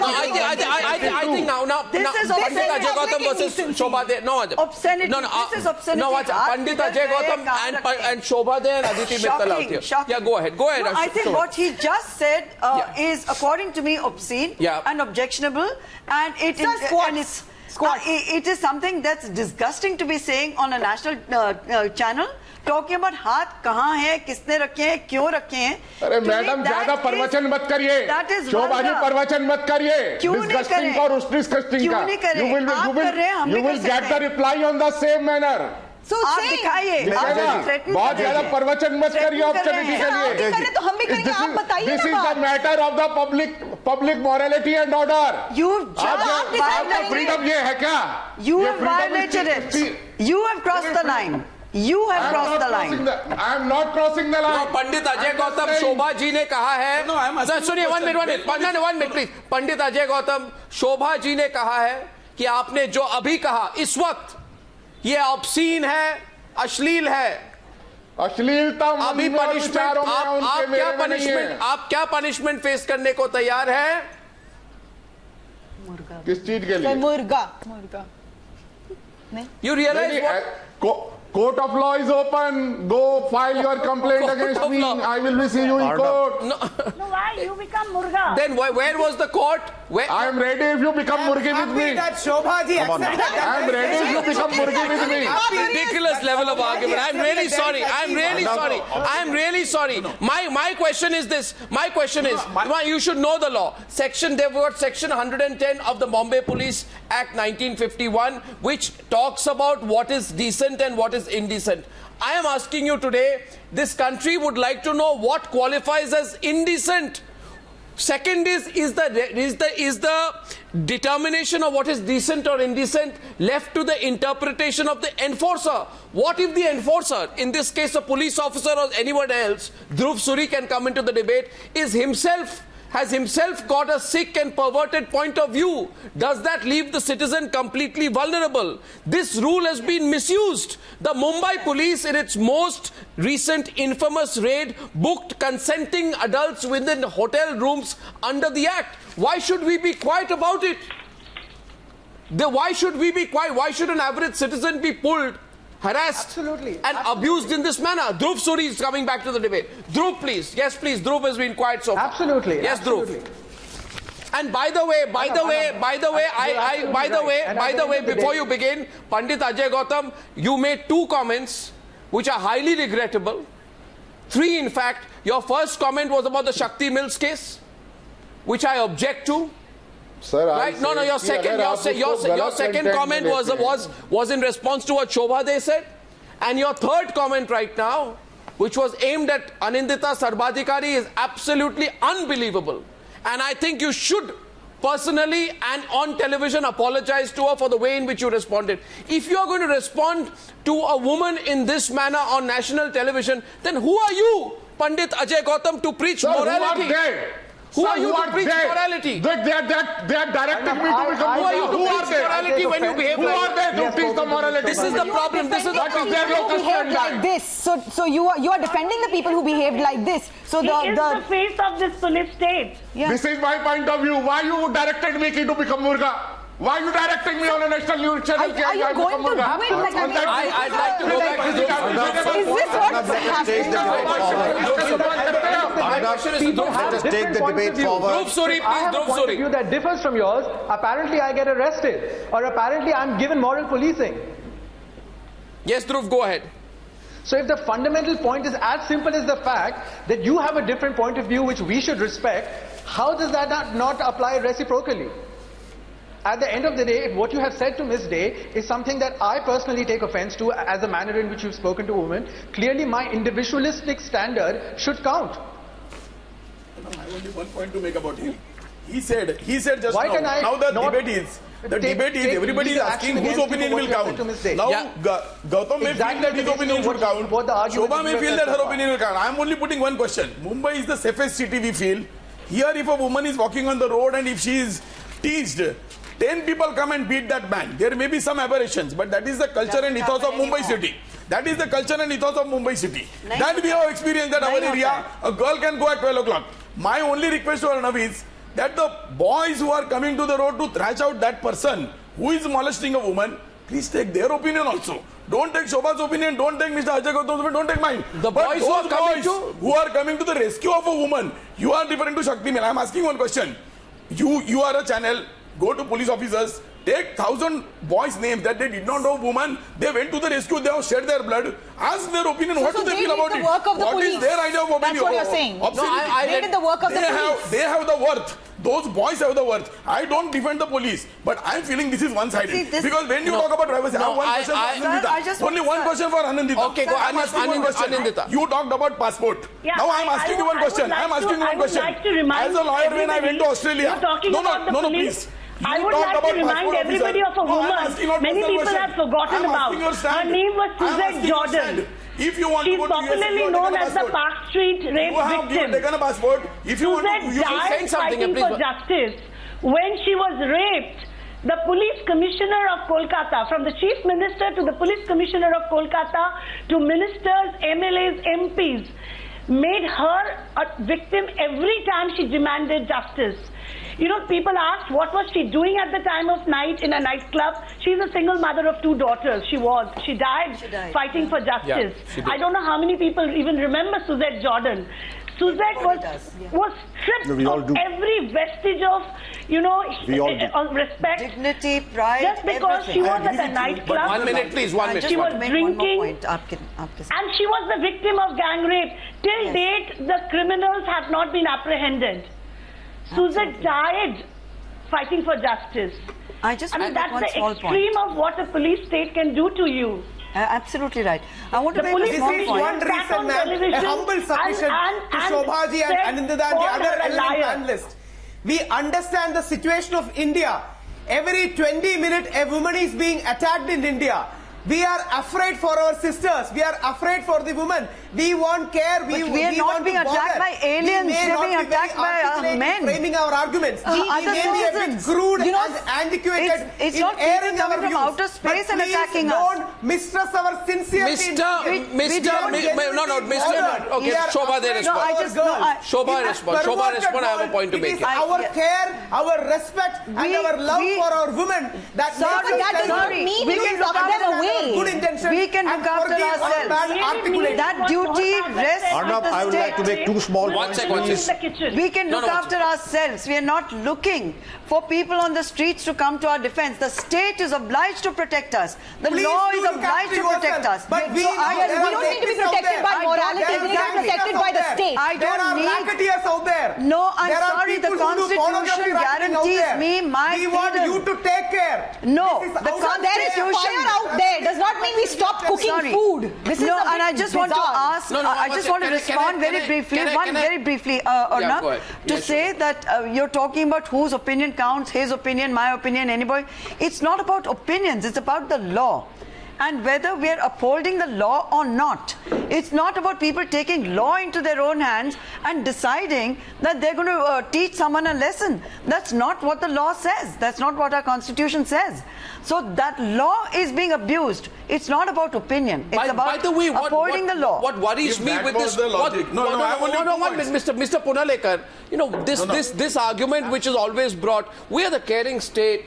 think now. This is Pandit Ajay Gautam versus Shobhaa De. No, obscenity. No, this is obscenity. No, Pandit Ajay Gautam and Shobhaa De and Aditi Mittal out here. Yeah, go ahead. Go ahead. No, I think what he just said is, according to me, obscene and objectionable, and it is something that's disgusting to be saying on a national channel. Talking about हाथ कहाँ है, किसने रखे हैं, क्यों रखे हैं? अरे मैडम ज़्यादा प्रवचन मत करिए। शोभा जी प्रवचन मत करिए। Disgusting और disgusting का। You will get the reply on the same manner. So आप दिखाइए, बहुत ज़्यादा प्रवचन मत करिए ऑब्जेक्टिविटी के लिए। तो हम भी करेंगे, आप बताइए ना। This is the matter of the public morality and order. आपका freedom ये है क्या? You have violated it. You have crossed the line. You have crossed the line. I am not crossing the line. No, Pandit Ajay Gautam, Shobhaa जी ने कहा है. No, I am asking. सुनिए, one minute, please. Pandit Ajay Gautam, Shobhaa जी ने कहा है कि आपने जो अभी कहा इस वक्त ये ऑब्सीन है, अश्लील है. अश्लीलता अभी पनिशमेंट आप क्या पनिशमेंट फेस करने को तैयार है? किस चीज के लिए? मुर्गा. You realize what? Court of law is open. Go file your complaint against me. I will be seeing you in court. No, why you become Murga? Then where was the court? I am ready if you become Murgi with me. That Shobhaa ji accepted. I am ready if you become Murgi with me. Ridiculous level of argument. I'm really sorry. My question is this. My question is, you should know the law. They've got section 110 of the Mumbai Police Act 1951, which talks about what is decent and what is indecent. I am asking you today, this country would like to know what qualifies as indecent. Second is the determination of what is decent or indecent left to the interpretation of the enforcer. What if the enforcer, in this case a police officer or anyone else, Dhruv Suri can come into the debate, has himself got a sick and perverted point of view? Does that leave the citizen completely vulnerable? This rule has been misused. The Mumbai police, in its most recent infamous raid, booked consenting adults within hotel rooms under the act. Why should we be quiet about it? Why should we be quiet? Why should an average citizen be pulled, harassed and abused in this manner? Dhruv Suri is coming back to the debate. Dhruv, please. Yes, please. Dhruv has been quiet so far. Absolutely. Yes, absolutely. Dhruv. And by the way, before you begin, Pandit Ajay Gautam, you made 2 comments which are highly regrettable. 3, in fact. Your first comment was about the Shakti Mills case, which I object to. Sir, right? No, your second comment was in response to what Shobhaa De said. And your third comment right now, which was aimed at Anindita Sarbadhikari, is absolutely unbelievable. And I think you should personally and on television apologize to her for the way in which you responded. If you are going to respond to a woman in this manner on national television, then who are you, Pandit Ajay Gautam, to preach morality? Who are you to preach morality? They are directing me to become. Who are you to preach morality when you behave like that? Who are they to teach the morality? This is the problem. This is their locus like this. So you are defending the people who behaved like this. So he is the face of this police state. Yeah. This is my point of view. Why you directed me to become Murga? Why are you directing me on a national news channel? Are you going to do it? I'd like to go back to the Is this what's happening? Let us take the debate forward. Dhruv Suri, please, Dhruv Suri. View that differs from yours. Apparently I get arrested, or apparently I'm given moral policing. Yes, Dhruv, go ahead. So if the fundamental point is as simple as the fact that you have a different point of view which we should respect, how does that not apply reciprocally? At the end of the day, if what you have said to Ms. Day is something that I personally take offense to as the manner in which you've spoken to women, clearly my individualistic standard should count. I have only one point to make about him. He said just now the debate is The debate is everybody is asking whose opinion will count. Now, Gautam may feel that his opinion should count. Shobhaa may feel that her opinion will count. I am only putting one question. Mumbai is the safest city we feel. Here, if a woman is walking on the road and if she is teased, 10 people come and beat that man. There may be some aberrations, but that is the culture and ethos of Mumbai city. That is the culture and ethos of Mumbai city. That we have experienced that our area, a girl can go at 12 o'clock. My only request to Arnab is that the boys who are coming to the road to thrash out that person who is molesting a woman, please take their opinion also. Don't take Shobha's opinion, don't take Mr. Ajay Gautam's opinion, don't take mine. The boys who are coming to the rescue of a woman, you are referring to Shakti Mela. I am asking one question. You are a channel, go to police officers, take 1,000 boys' names that they did not know woman, they went to the rescue, they have shed their blood, ask their opinion, what do they feel about it? What is their idea of opinion? That's what you're saying. They did the work of the police. They have the worth. Those boys have the worth. I don't defend the police, but I'm feeling this is one-sided. Because when you talk about privacy, I have one question for Anindita. Only one question for Anindita. Okay, go. I'm asking one question. Anindita. You talked about passport. Now I'm asking you one question. I'm asking you one question. As a lawyer, when I went to Australia, no, please. I would like to remind everybody of a woman many people have forgotten about. Her name was Suzette Jordan. If you want She's to go to popularly known as the Park Street rape victim. Taken a passport. If you want to, you died fighting for justice. When she was raped, the police commissioner of Kolkata, from the chief minister to the police commissioner of Kolkata to ministers, MLAs, MPs, made her a victim every time she demanded justice. You know, people asked what was she doing at the time of night in a nightclub. She's a single mother of 2 daughters. She died fighting for justice. I don't know how many people even remember Suzette Jordan. Suzette was stripped of every vestige of, you know, respect, dignity, pride, just because she was at a nightclub. 1 minute, please. 1 minute. She was drinking, and she was the victim of gang rape. Till date, the criminals have not been apprehended. Suzette died fighting for justice. I mean, that's the extreme of what a police state can do to you. Absolutely right. I want to make a small point. One reason, ma'am, a humble submission to Shobhaji and Anindita and the other panelists. We understand the situation of India. Every 20 minutes, a woman is being attacked in India. We are afraid for our sisters. We are afraid for the women. We want care. We are not being attacked by aliens. We are being attacked by men. Framing our arguments. We may be a bit crude and antiquated in airing our views. From outer space and attacking us. Don't mistrust our sincerity. Shobhaa, they respond. Shobhaa respond. I have a point to make. Our care, our respect, and our love for our women that does not mean we can lock them away. We can look after ourselves. That duty rests Arnab, with the I would like to make 2 small points. We can look after ourselves. We are not looking for people on the streets to come to our defense. The state is obliged to protect us. The law is obliged to protect us. But we don't need to be protected by morality. We need to be protected by the state. There are racketeers out there. No, I'm sorry. The Constitution guarantees me my freedom. We want you to take care. No, the Constitution out there does not mean we stop cooking food. This is and I just want to ask, I just want to respond very briefly, very briefly, Arnab, to say that you're talking about whose opinion counts, his opinion, my opinion, anybody. It's not about opinions, it's about the law. And whether we are upholding the law or not. It's not about people taking law into their own hands and deciding that they're going to teach someone a lesson. That's not what the law says. That's not what our Constitution says. So that law is being abused. It's not about opinion. It's about upholding the law. What worries me with this... Mr. Punalekar, you know, this argument which is always brought, we are the caring state.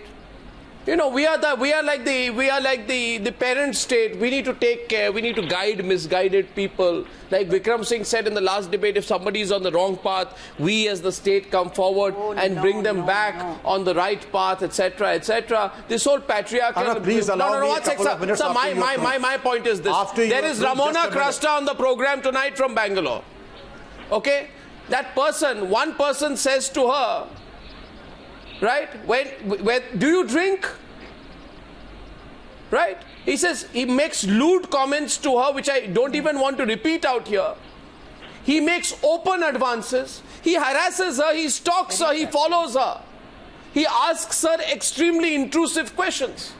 You know, we are like the parent state. We need to take care. We need to guide misguided people. Like Vikram Singh said in the last debate, if somebody is on the wrong path, we as the state come forward and bring them back on the right path, etc., etc. This whole patriarchal... Please allow me a couple of minutes. Sir, my point is this. There is Ramona Crasto on the program tonight from Bangalore. Okay? That person, one person says to her, right? When do you drink? Right? He says, he makes lewd comments to her, which I don't even want to repeat out here. He makes open advances. He harasses her. He stalks her. He follows her. he asks her extremely intrusive questions.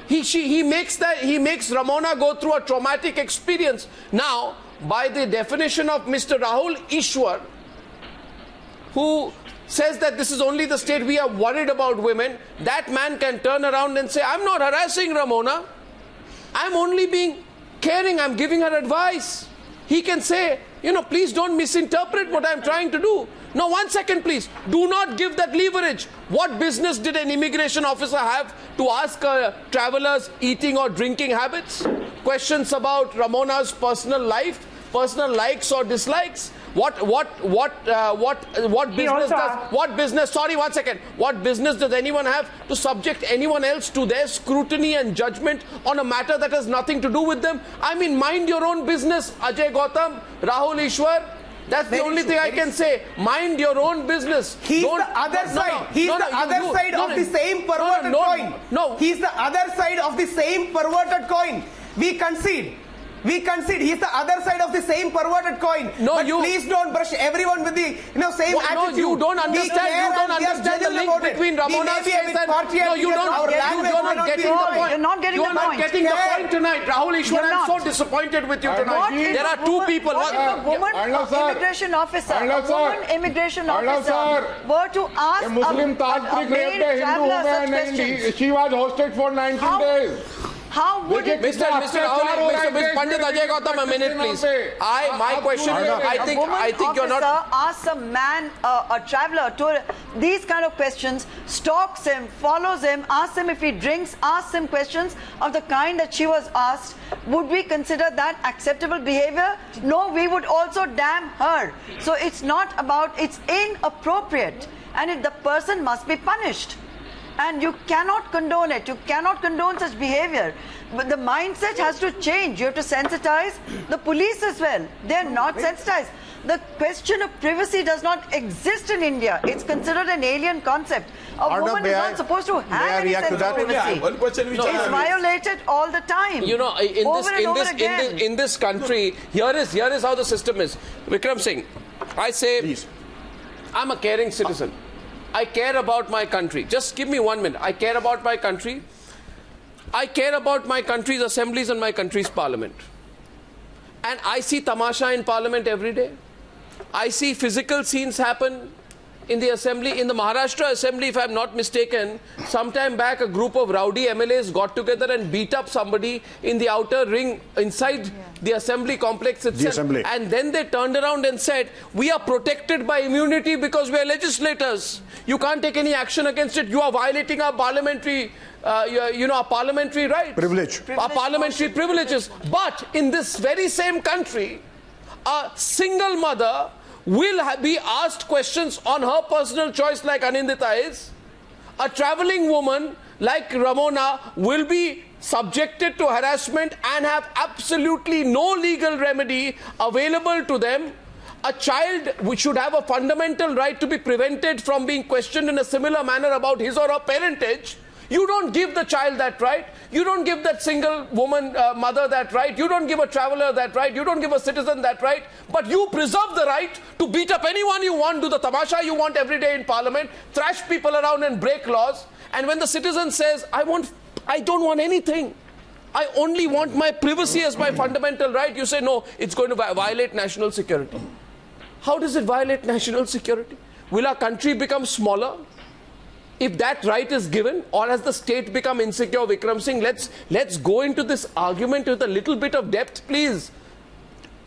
He makes Ramona go through a traumatic experience. Now, by the definition of Mr. Rahul Easwar, who says that this is only the state we are worried about women, that man can turn around and say, I'm not harassing Ramona. I'm only being caring. I'm giving her advice. He can say, you know, please don't misinterpret what I'm trying to do. Now, 1 second, please. Do not give that leverage. What business did an immigration officer have to ask travelers' eating or drinking habits? Questions about Ramona's personal life, personal likes or dislikes? What business sorry, 1 second. What business does anyone have to subject anyone else to their scrutiny and judgment on a matter that has nothing to do with them? I mean, mind your own business, Ajay Gautam, Rahul Easwar. That's the only thing I can say. Mind your own business. He's the other side. He's the other side of the same perverted coin. No. He's the other side of the same perverted coin. We concede. He's the other side of the same perverted coin. No, but please don't brush everyone with the same attitude. No, you don't understand the link between Ramona's case and you're not getting the point. You're not getting the point. You're not getting the point tonight. Rahul Easwar, I'm so disappointed with you tonight. There are two people. What if a woman immigration officer were to ask a male traveler such questions? She was hosted for 19 days. How would it be? Mr. Pandit Ajay Gautam, a minute, please. My question is, I think you're not. Asks a man, a traveler, to these kind of questions, stalks him, follows him, asks him if he drinks, asks him questions of the kind that she was asked. Would we consider that acceptable behavior? No, we would also damn her. So it's not about, it's inappropriate, and the person must be punished. And you cannot condone it. You cannot condone such behavior. But the mindset has to change. You have to sensitize the police as well. They're not sensitized. The question of privacy does not exist in India. It's considered an alien concept. A woman is not supposed to have any sense of privacy. It's violated all the time. You know, in this country, here is how the system is. Vikram Singh, I say, please. I'm a caring citizen. I care about my country. Just give me 1 minute. I care about my country. I care about my country's assemblies and my country's parliament. And I see tamasha in parliament every day. I see physical scenes happen in the assembly. In the Maharashtra assembly, if I'm not mistaken, sometime back a group of rowdy MLAs got together and beat up somebody in the outer ring inside the assembly complex itself. And then they turned around and said, we are protected by immunity because we are legislators. You can't take any action against it. You are violating our parliamentary our parliamentary rights. Our parliamentary privileges. But in this very same country, a single mother will be asked questions on her personal choice like Anindita is. A traveling woman like Ramona will be subjected to harassment and have absolutely no legal remedy available to them. A child should have a fundamental right to be prevented from being questioned in a similar manner about his or her parentage. You don't give the child that right. You don't give that single woman, mother that right. You don't give a traveler that right. You don't give a citizen that right. But you preserve the right to beat up anyone you want, do the tamasha you want every day in parliament, thrash people around and break laws. And when the citizen says, I don't want anything, I only want my privacy as my fundamental right, you say, no, it's going to violate national security. How does it violate national security? Will our country become smaller if that right is given, or has the state become insecure? Vikram Singh, let's go into this argument with a little bit of depth, please.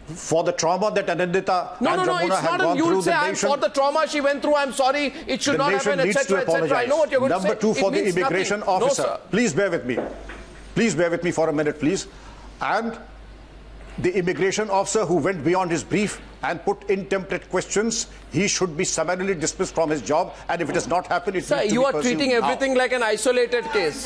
For the trauma that Anindita and Ramona have gone through, the nation... For the trauma she went through, I'm sorry, it should not happen, etc., etc. I know what you're going to say. Number two, for the immigration officer. Please bear with me. Please bear with me for a minute, please. And the immigration officer who went beyond his brief and put intemperate questions, he should be summarily dismissed from his job, and if it does not happen, it needs to be pursued. You are treating everything like an isolated case.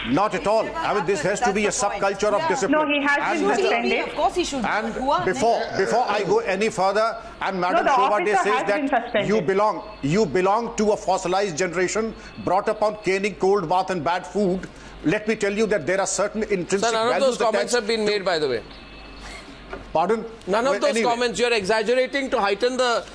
Not at all. I mean, this has to be a subculture of discipline. No, he has been suspended. Of course he should. And before I go any further, and Madam Shobhaa says that you belong to a fossilized generation brought up on caning, cold bath and bad food. Let me tell you that there are certain intrinsic values. None of those comments have been made, by the way. Pardon? None of those comments. You're exaggerating to heighten the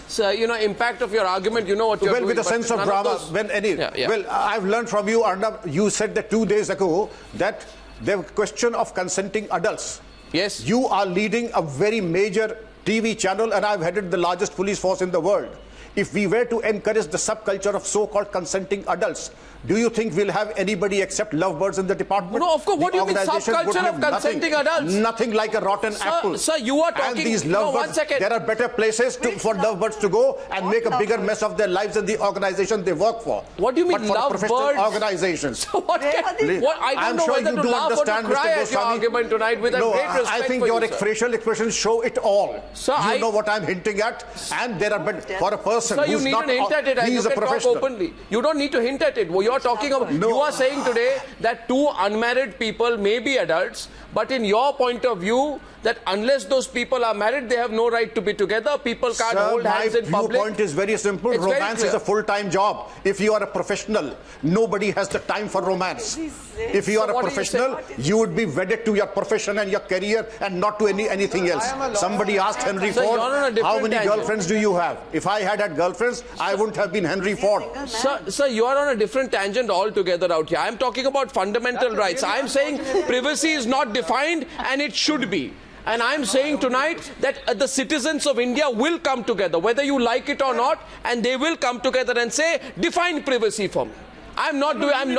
impact of your argument. You know what you're doing. Well, with a sense of drama. Well, I've learned from you, Arnab. You said that 2 days ago that the question of consenting adults. Yes. You are leading a very major TV channel, and I've headed the largest police force in the world. If we were to encourage the subculture of so-called consenting adults, do you think we'll have anybody except lovebirds in the department? No, of course. What do you mean subculture of consenting adults? Nothing like a rotten apple. Sir, you are talking... And these lovebirds, 1 second. There are better places for lovebirds to go and make a bigger mess of their lives in the organization they work for. What do you mean lovebirds? Professional organizations. So what I don't know whether to laugh or to cry at your argument tonight with a great respect I think your facial expressions show it all. Sir, you know what I'm hinting at, and there are for a person who's not... Sir, you need to hint at it. He's a professional. Talk openly. You don't need to hint at it. You're talking about... You are saying today that two unmarried people may be adults, but in your point of view, that unless those people are married, they have no right to be together. People can't hold hands in public. My viewpoint is very simple. It's romance is a full-time job. If you are a professional, nobody has the time for romance. If you are a professional, you would be wedded to your profession and your career and not to anything else. Somebody asked Henry Ford, how many girlfriends do you have? If I had girlfriends, I wouldn't have been Henry Ford. Sir, you are on a different tangent altogether out here. I am talking about fundamental rights. I am saying privacy is not defined and it should be. And I'm saying tonight that the citizens of India will come together, whether you like it or not, and they will come together and say, define privacy for me. Define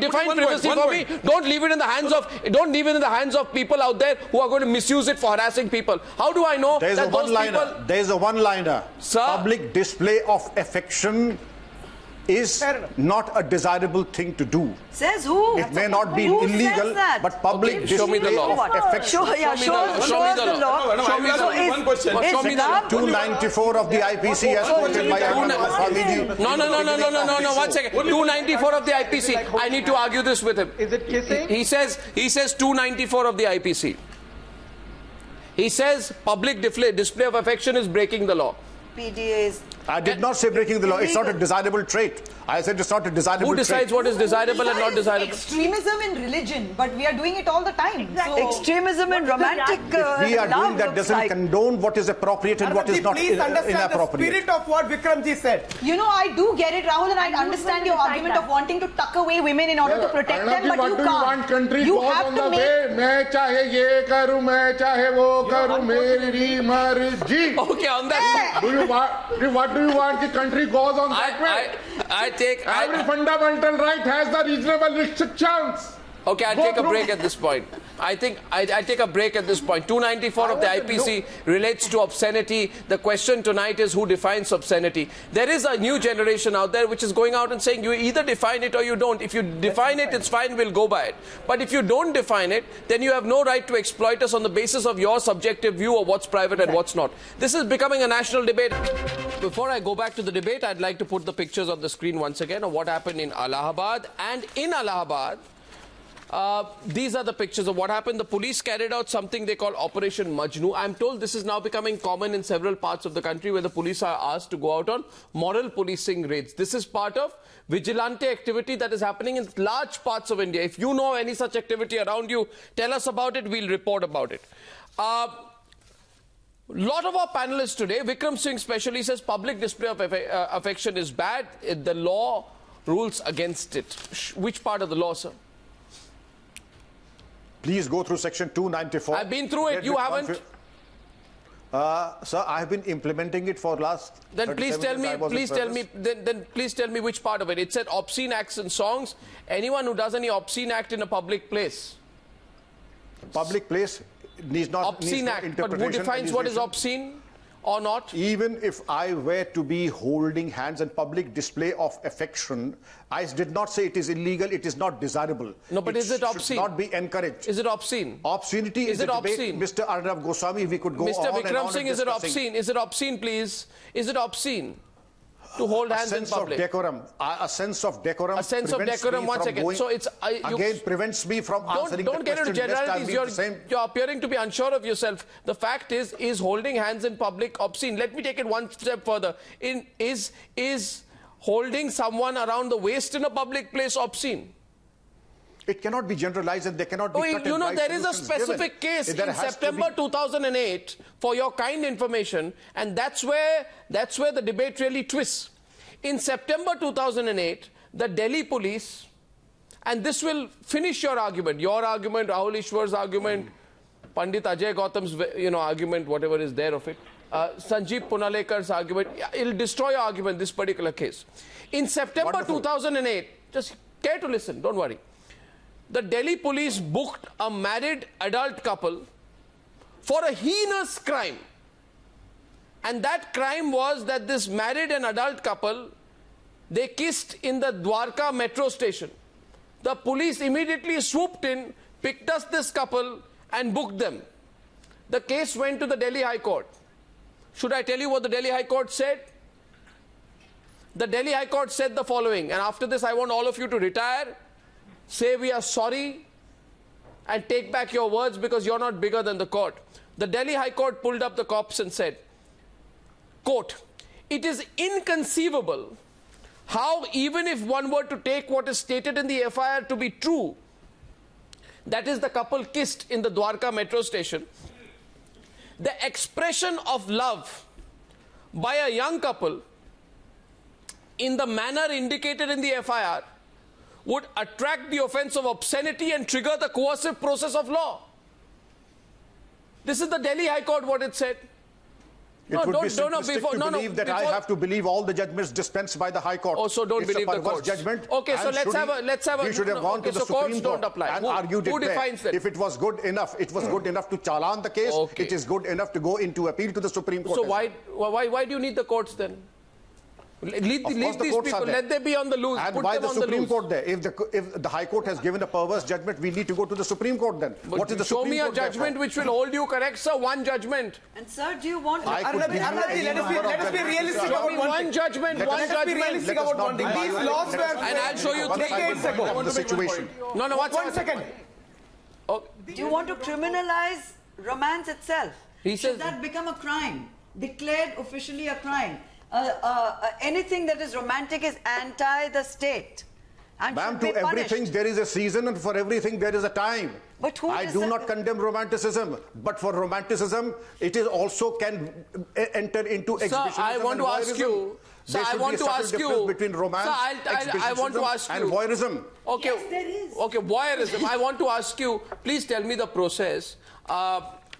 privacy for me. Don't leave it in the hands of people out there who are going to misuse it for harassing people. How do I know that those people... There's a one-liner. Public display of affection is not a desirable thing to do. Says who? It may not be illegal, but public display of affection. Show me the law. Show me the law. One question. Show me the 294 of the IPC as quoted by Arnab. No. 1 second. 294 of the IPC. I need to argue this with him. Is it kissing? He says 294 of the IPC. He says public display of affection is breaking the law. PDA is... I did not say breaking the law. It's not a desirable trait. I said it's not a desirable trait. Who decides what is desirable and not desirable? Extremism in religion, but we are doing it all the time. So extremism in romantic if we are doing that doesn't condone what is appropriate and what is not inappropriate. Please understand the spirit of what Vikramji said. You know, I do get it, Rahul, and I understand your argument of wanting to tuck away women in order to protect them, but you can't. You have to make... Okay, on that... What do you want? The country goes on that way. Every fundamental right has the reasonable restrictions. Okay, I'll take a break at this point. I think I take a break at this point. 294 of the IPC relates to obscenity. The question tonight is who defines obscenity. There is a new generation out there which is going out and saying you either define it or you don't. If you define it, it's fine, we'll go by it. But if you don't define it, then you have no right to exploit us on the basis of your subjective view of what's private and what's not. This is becoming a national debate. Before I go back to the debate, I'd like to put the pictures on the screen once again of what happened in Allahabad. And in Allahabad, these are the pictures of what happened. The police carried out something they call Operation Majnu. I'm told this is now becoming common in several parts of the country where the police are asked to go out on moral policing raids. This is part of vigilante activity that is happening in large parts of India. If you know any such activity around you, tell us about it. We'll report about it. Lot of our panelists today, Vikram Singh especially, says public display of affection is bad. The law rules against it. Which part of the law, sir? Please go through section 294. I've been through it. You haven't? Sir, I have been implementing it for last. Then please tell me. Please tell me which part of it. It said obscene acts and songs. Anyone who does any obscene act in a public place. Public place needs not. Obscene act. But who defines what is obscene or not? Even if I were to be holding hands and public display of affection, I did not say it is illegal, it is not desirable. No, but is it obscene? It should not be encouraged. Is it obscene? Obscenity is it obscene? Mr. Arnab Goswami, we could go Mr. on Vikram and on Singh, is it obscene? Is it obscene, please? Is it obscene to hold hands in public? A sense of decorum. A sense of decorum, 1 second. So it's... again, prevents me from answering the question. Don't get into generalities. You're appearing to be unsure of yourself. The fact is holding hands in public obscene? Let me take it one step further. Is holding someone around the waist in a public place obscene? It cannot be generalized and they cannot be cut you know, there is a specific case in September 2008, for your kind information, and that's where the debate really twists. In September 2008, the Delhi police, and this will finish your argument, Rahul Easwar's argument, Pandit Ajay Gautam's argument, whatever is there of it, Sanjeev Punalekar's argument, it'll destroy your argument, this particular case. In September 2008, just care to listen, don't worry. The Delhi police booked a married adult couple for a heinous crime. And that crime was that this married and adult couple, they kissed in the Dwarka metro station. The police immediately swooped in, picked up this couple and booked them. The case went to the Delhi High Court. Should I tell you what the Delhi High Court said? The Delhi High Court said the following, and after this I want all of you to retire, say we are sorry and take back your words because you're not bigger than the court. The Delhi High Court pulled up the cops and said, quote, "It is inconceivable how even if one were to take what is stated in the FIR to be true, that is the couple kissed in the Dwarka metro station, the expression of love by a young couple in the manner indicated in the FIR would attract the offense of obscenity and trigger the coercive process of law." This is the Delhi High Court what it said. It would be simplistic to believe that I have to believe all the judgments dispensed by the High Court. Oh, so don't believe the courts. Judgment. Okay, so let's have a. We should have gone to the Supreme Court and argued it there. If it was good enough, it was good enough to chalan the case. Okay. It is good enough to go into appeal to the Supreme Court. So why do you need the courts then? Leave these people, let them be on the loose. And why the Supreme Court there? If the High Court has given a perverse judgment, we need to go to the Supreme Court then. But what is the Supreme Court? Show me a judgment which will hold you correct, sir. One judgment. And sir, do you want... let us be realistic about one judgment. Let us be realistic about one thing. These laws were... And I'll show you decades ago. The situation. No, one second. Do you want to criminalize romance itself? Should that become a crime? Declared officially a crime? Anything that is romantic is anti the state. Ma'am, to everything there is a season and for everything there is a time. But I do not condemn romanticism, but for romanticism, it is also can enter into exhibitionism. Sir, I want to ask you. Sir, I want to ask you between romance, I want to ask you, and voyeurism. Okay, yes, there is. Okay, voyeurism. I want to ask you. Please tell me the process.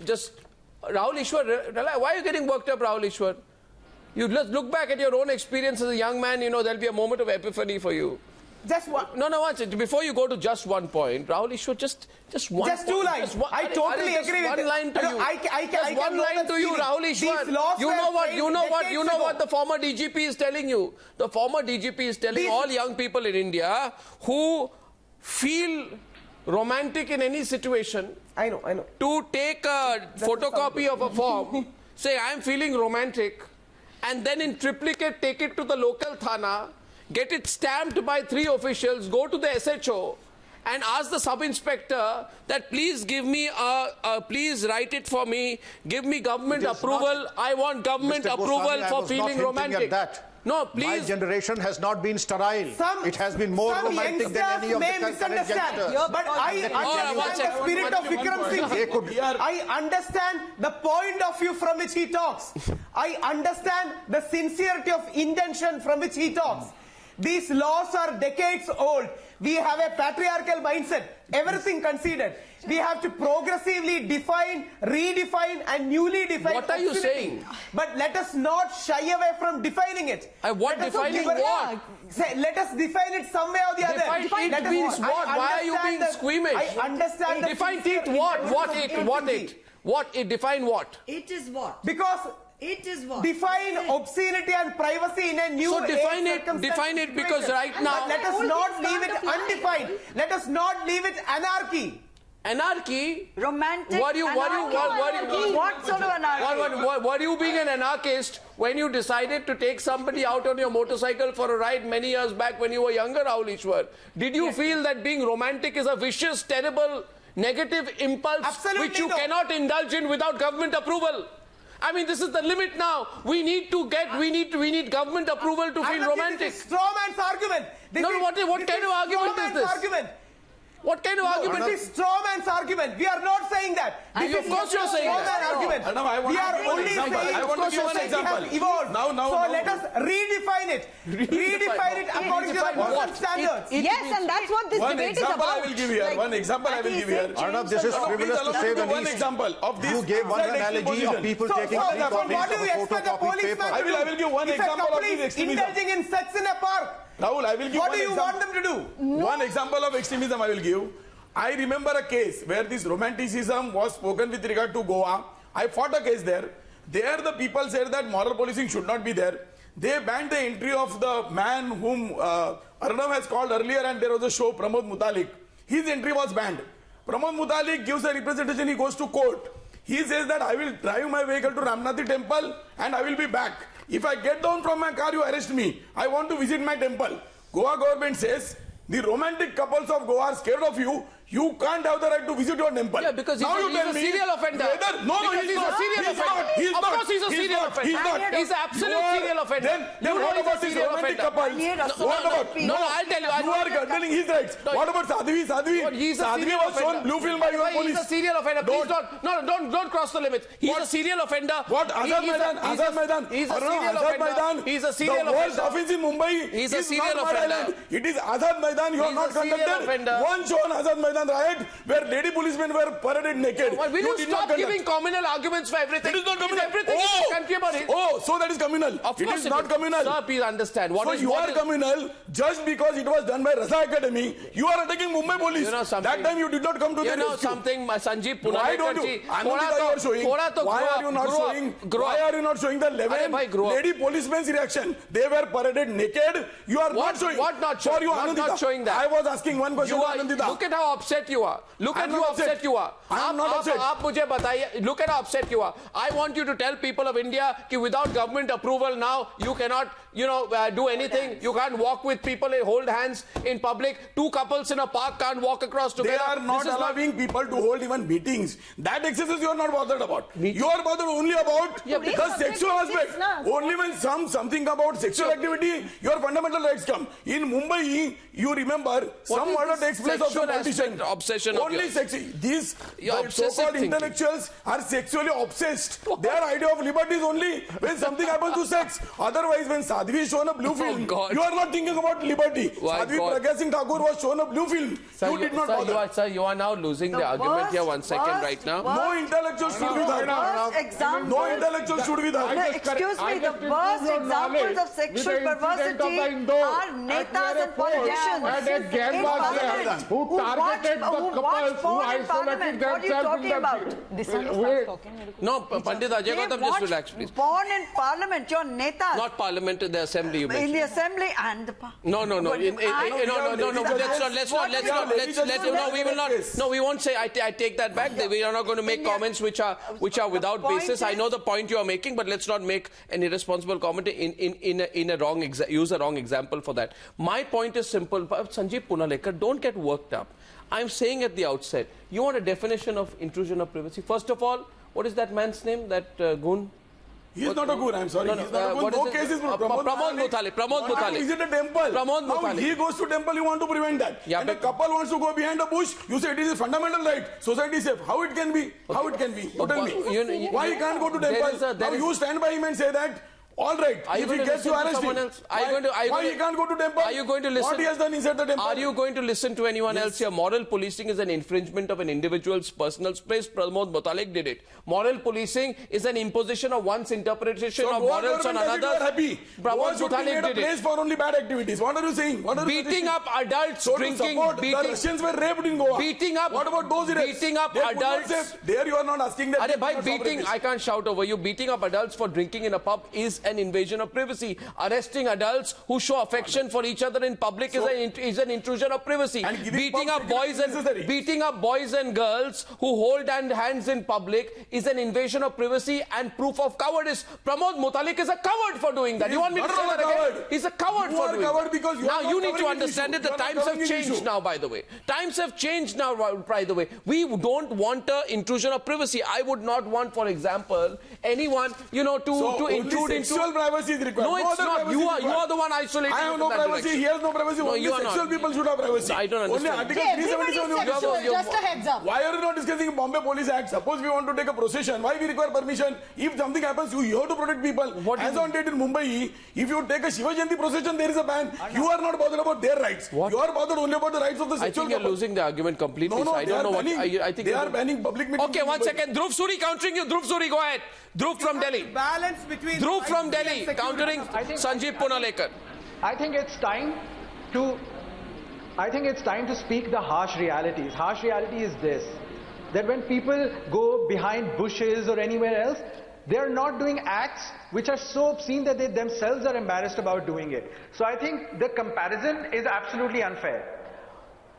Just Rahul Easwar, why are you getting worked up, Rahul Easwar? You just look back at your own experience as a young man, you know, there'll be a moment of epiphany for you. Just one. No, before you go to just one point, Rahul Easwar, just one. Just two lines. I totally agree with one line to you. I one line to you, Rahul Easwar. You know what the former DGP is telling you. The former DGP is telling all young people in India who feel romantic in any situation. I know. To take a photocopy of a form, say I am feeling romantic, and then in triplicate take it to the local thana, get it stamped by 3 officials, go to the SHO and ask the sub-inspector that please give me please write it for me, give me government approval, I want government approval for feeling romantic. No, please. My generation has not been sterile. It has been more romantic than any of the current youngsters. But I understand the spirit of Vikram Singh. I understand the point of view from which he talks. I understand the sincerity of intention from which he talks. These laws are decades old. We have a patriarchal mindset. Everything conceded. We have to progressively define, redefine and newly define. What are you saying? But let us not shy away from defining it. Defining what? Let us define it some way or the other. Define it means what? Why are you being squeamish? I understand. Define it what? What it? Define what? It is what? Because it is what? Define obscenity and privacy in a new So define it because right now... But let us not leave it undefined. Let us not leave it anarchy. Anarchy? Romantic What sort of anarchy? Were you being an anarchist when you decided to take somebody out on your motorcycle for a ride many years back when you were younger, Rahul Easwar? Did you feel that being romantic is a vicious, terrible, negative impulse which you cannot indulge in without government approval? I mean, this is the limit now. We need government approval to feel romantic. This is straw man's argument. What kind of argument is this? What kind of argument? This is straw man's argument. We are not saying that. Of course you're saying that. We are only saying society has evolved. So let us redefine it. Redefine it according to the modern standards. Yes, and that's what this debate is about. One example I will give here. Arnab, this is frivolous to say the least. One example of this. You gave one analogy of people taking 3 copies of a photocopy paper. I will give one example of this extremism. Indulging in sex in a park. Rahul, I will give what do you want them to do? One example of extremism I will give. I remember a case where this romanticism was spoken with regard to Goa. I fought a case there. There the people said that moral policing should not be there. They banned the entry of the man whom Arnab has called earlier, and there was a show, Pramod Mutalik. His entry was banned. Pramod Mutalik gives a representation, he goes to court. He says that I will drive my vehicle to Ramnathi temple and I will be back. If I get down from my car, you arrest me. I want to visit my temple. Goa government says the romantic couples of Goa are scared of you. You can't have the right to visit your temple. Yeah, because he's a serial offender. He's a serial offender. Of course he's a serial offender. He's not. He's an absolute serial offender. Then what about this romantic couple? What about? No, I'll tell you. You are curtailing his rights. What about Sadhvi? Sadhvi was shown blue film by your police. He's a serial offender. Please don't cross the limits. He's a serial offender. What? Azad Maidan. He's a serial offender. He's a serial offender. The worst offense in Mumbai. He's a serial offender. It is Azad Maidan. You have not conducted one show on Azad Maidan riot where lady policemen were paraded naked. Will you stop giving communal arguments for everything? It is not communal. Everything in the country about it. Oh, so that is communal. Of it course is not communal. Sir, please understand. You are communal just because it was done by Raza Academy. You are attacking Mumbai police. That time you did not come to the rescue. You know something, Sanjeev Punalekar. Why don't you? Anindita, you are showing. Why are you not showing the 11 lady policemen's reaction? They were paraded naked. You are not showing. What not showing? Not showing that. I was asking one question to Anindita. Look at how upset you are. Look at how upset you are. I am not upset. Look at how upset you are. I want you to tell people of India that without government approval now you cannot, do anything. You can't walk with people and hold hands in public. 2 couples in a park can't walk across together. They are not allowing people to hold even meetings. That excesses you are not bothered about. You are bothered only about the sexual aspect. Only when something about sexual activity, your fundamental rights come. In Mumbai, you remember some murder takes place of the politician. Obsession only sexy. These so-called intellectuals are sexually obsessed. Their idea of liberty is only when something happens to sex. Otherwise, when Sadhvi is shown a blue film, you are not thinking about liberty. Sadhvi Pragya Singh Thakur was shown a blue film. You did not bother. Sir, you are now losing the argument here. 1 second right now. No intellectual should be there. No intellectual should be there. Excuse me, the worst examples of sexual perversity are netas and politicians in Parliament who targeted the couples who isolated themselves in the... No, Pandit Ajay Gautam, just relax, please. Born in Parliament, your netas. Not Parliament, in the Assembly you mentioned. In the Assembly and the Parliament. No, we won't say, I take that back. We are not going to make comments which are without basis. I know the point you are making, but let's not make an irresponsible comment in a wrong use a wrong example for that. My point is simple. Sanjeev Punalekar, don't get worked up. I'm saying at the outset, you want a definition of intrusion of privacy. First of all, what is that man's name? That goon? He's not a goon, I'm sorry. He's not a goon. No cases for Pramod Mutalik. Is it a temple? Pramod Mutalik. Now he goes to temple, you want to prevent that. Yeah, and a couple wants to go behind a bush, you say it is a fundamental right. Society is safe. How it can be? How it can be? You tell me. Why he can't go to temple? Now you stand by him and say that, all right, if he gets you arrested, why he can't go to temple? Are you going to listen? What he has done inside the temple? Are you going to listen to anyone else here? Moral policing is an infringement of an individual's personal space. Pramod Mutalik did it. Moral policing is an imposition of one's interpretation of morals on another. Pramod Mutalik did it. Place for only bad activities. What are you saying? Beating up adults, drinking, the Russians were raped in Goa. Beating up. What about those beating up adults? There you are not asking that. By beating, I can't shout over you. Beating up adults for drinking in a pub is an invasion of privacy. Arresting adults who show affection for each other in public is an intrusion of privacy. Beating up boys and girls who hold hands in public is an invasion of privacy and proof of cowardice. Pramod Mutalik is a coward for doing that. You want me to say that again? He's a coward for doing that. Because now you need to understand that the times have changed now, by the way. Times have changed now, by the way. We don't want an intrusion of privacy. I would not want, for example, anyone, to intrude into sexual privacy is required. No, it's not. You are the one isolated. I have no privacy. He has no privacy. No, only sexual people should have privacy. I don't understand. Only Article 377. Just a heads up. Why are you not discussing Bombay Police Act? Suppose we want to take a procession. Why we require permission? If something happens, you have to protect people. As on date in Mumbai, if you take a Shiva Jayanti procession, there is a ban. You are not bothered about their rights. You are bothered only about the rights of the sexual couple. I think you're losing the argument completely. No, I don't know what. I think they are banning public meetings. Okay, 1 second. Dhruv Suri countering you. Dhruv Suri, go ahead. Dhruv from Delhi. Balance between Dhruv from Delhi countering Sanjeev Punalekar. I think it's time to speak the harsh realities. Harsh reality is this, that when people go behind bushes or anywhere else, they are not doing acts which are so obscene that they themselves are embarrassed about doing it. So I think the comparison is absolutely unfair.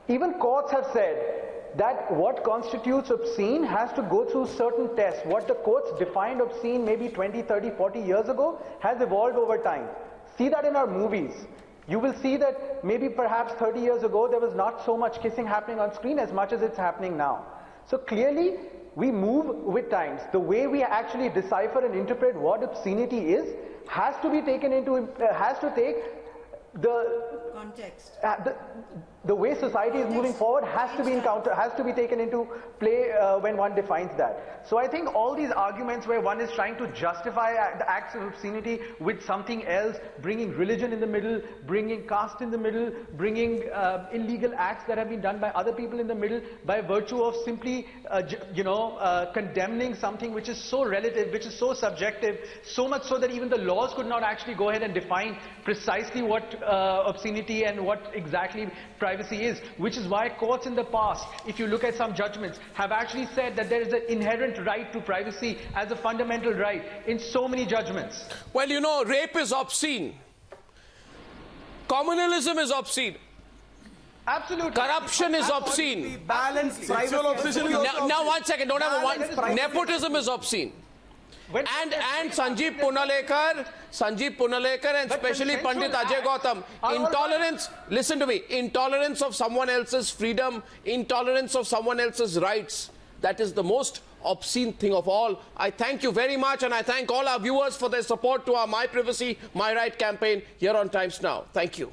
Even courts have said that what constitutes obscene has to go through certain tests. What the courts defined obscene maybe 20, 30, 40 years ago has evolved over time. See that in our movies. You will see that maybe perhaps 30 years ago there was not so much kissing happening on screen as much as it's happening now. So clearly we move with times. The way we actually decipher and interpret what obscenity is has to be taken into, has to take the context. The way society is moving forward has to be taken into play when one defines that. So I think all these arguments where one is trying to justify the acts of obscenity with something else, bringing religion in the middle, bringing caste in the middle, bringing illegal acts that have been done by other people in the middle, by virtue of simply, condemning something which is so relative, which is so subjective, so much so that even the laws could not actually go ahead and define precisely what obscenity and what exactly privacy is, which is why courts in the past, if you look at some judgments, have actually said that there is an inherent right to privacy as a fundamental right in so many judgments. Well, you know, rape is obscene. Communalism is obscene. Absolutely. Corruption is obscene. Sexual obsession is also now 1 second, don't have a one. Nepotism is obscene. And Sanjeev Punalekar and especially Pandit Ajay Gautam, intolerance, listen to me, intolerance of someone else's freedom, intolerance of someone else's rights, that is the most obscene thing of all. I thank you very much, and I thank all our viewers for their support to our My Privacy, My Right campaign here on Times Now. Thank you.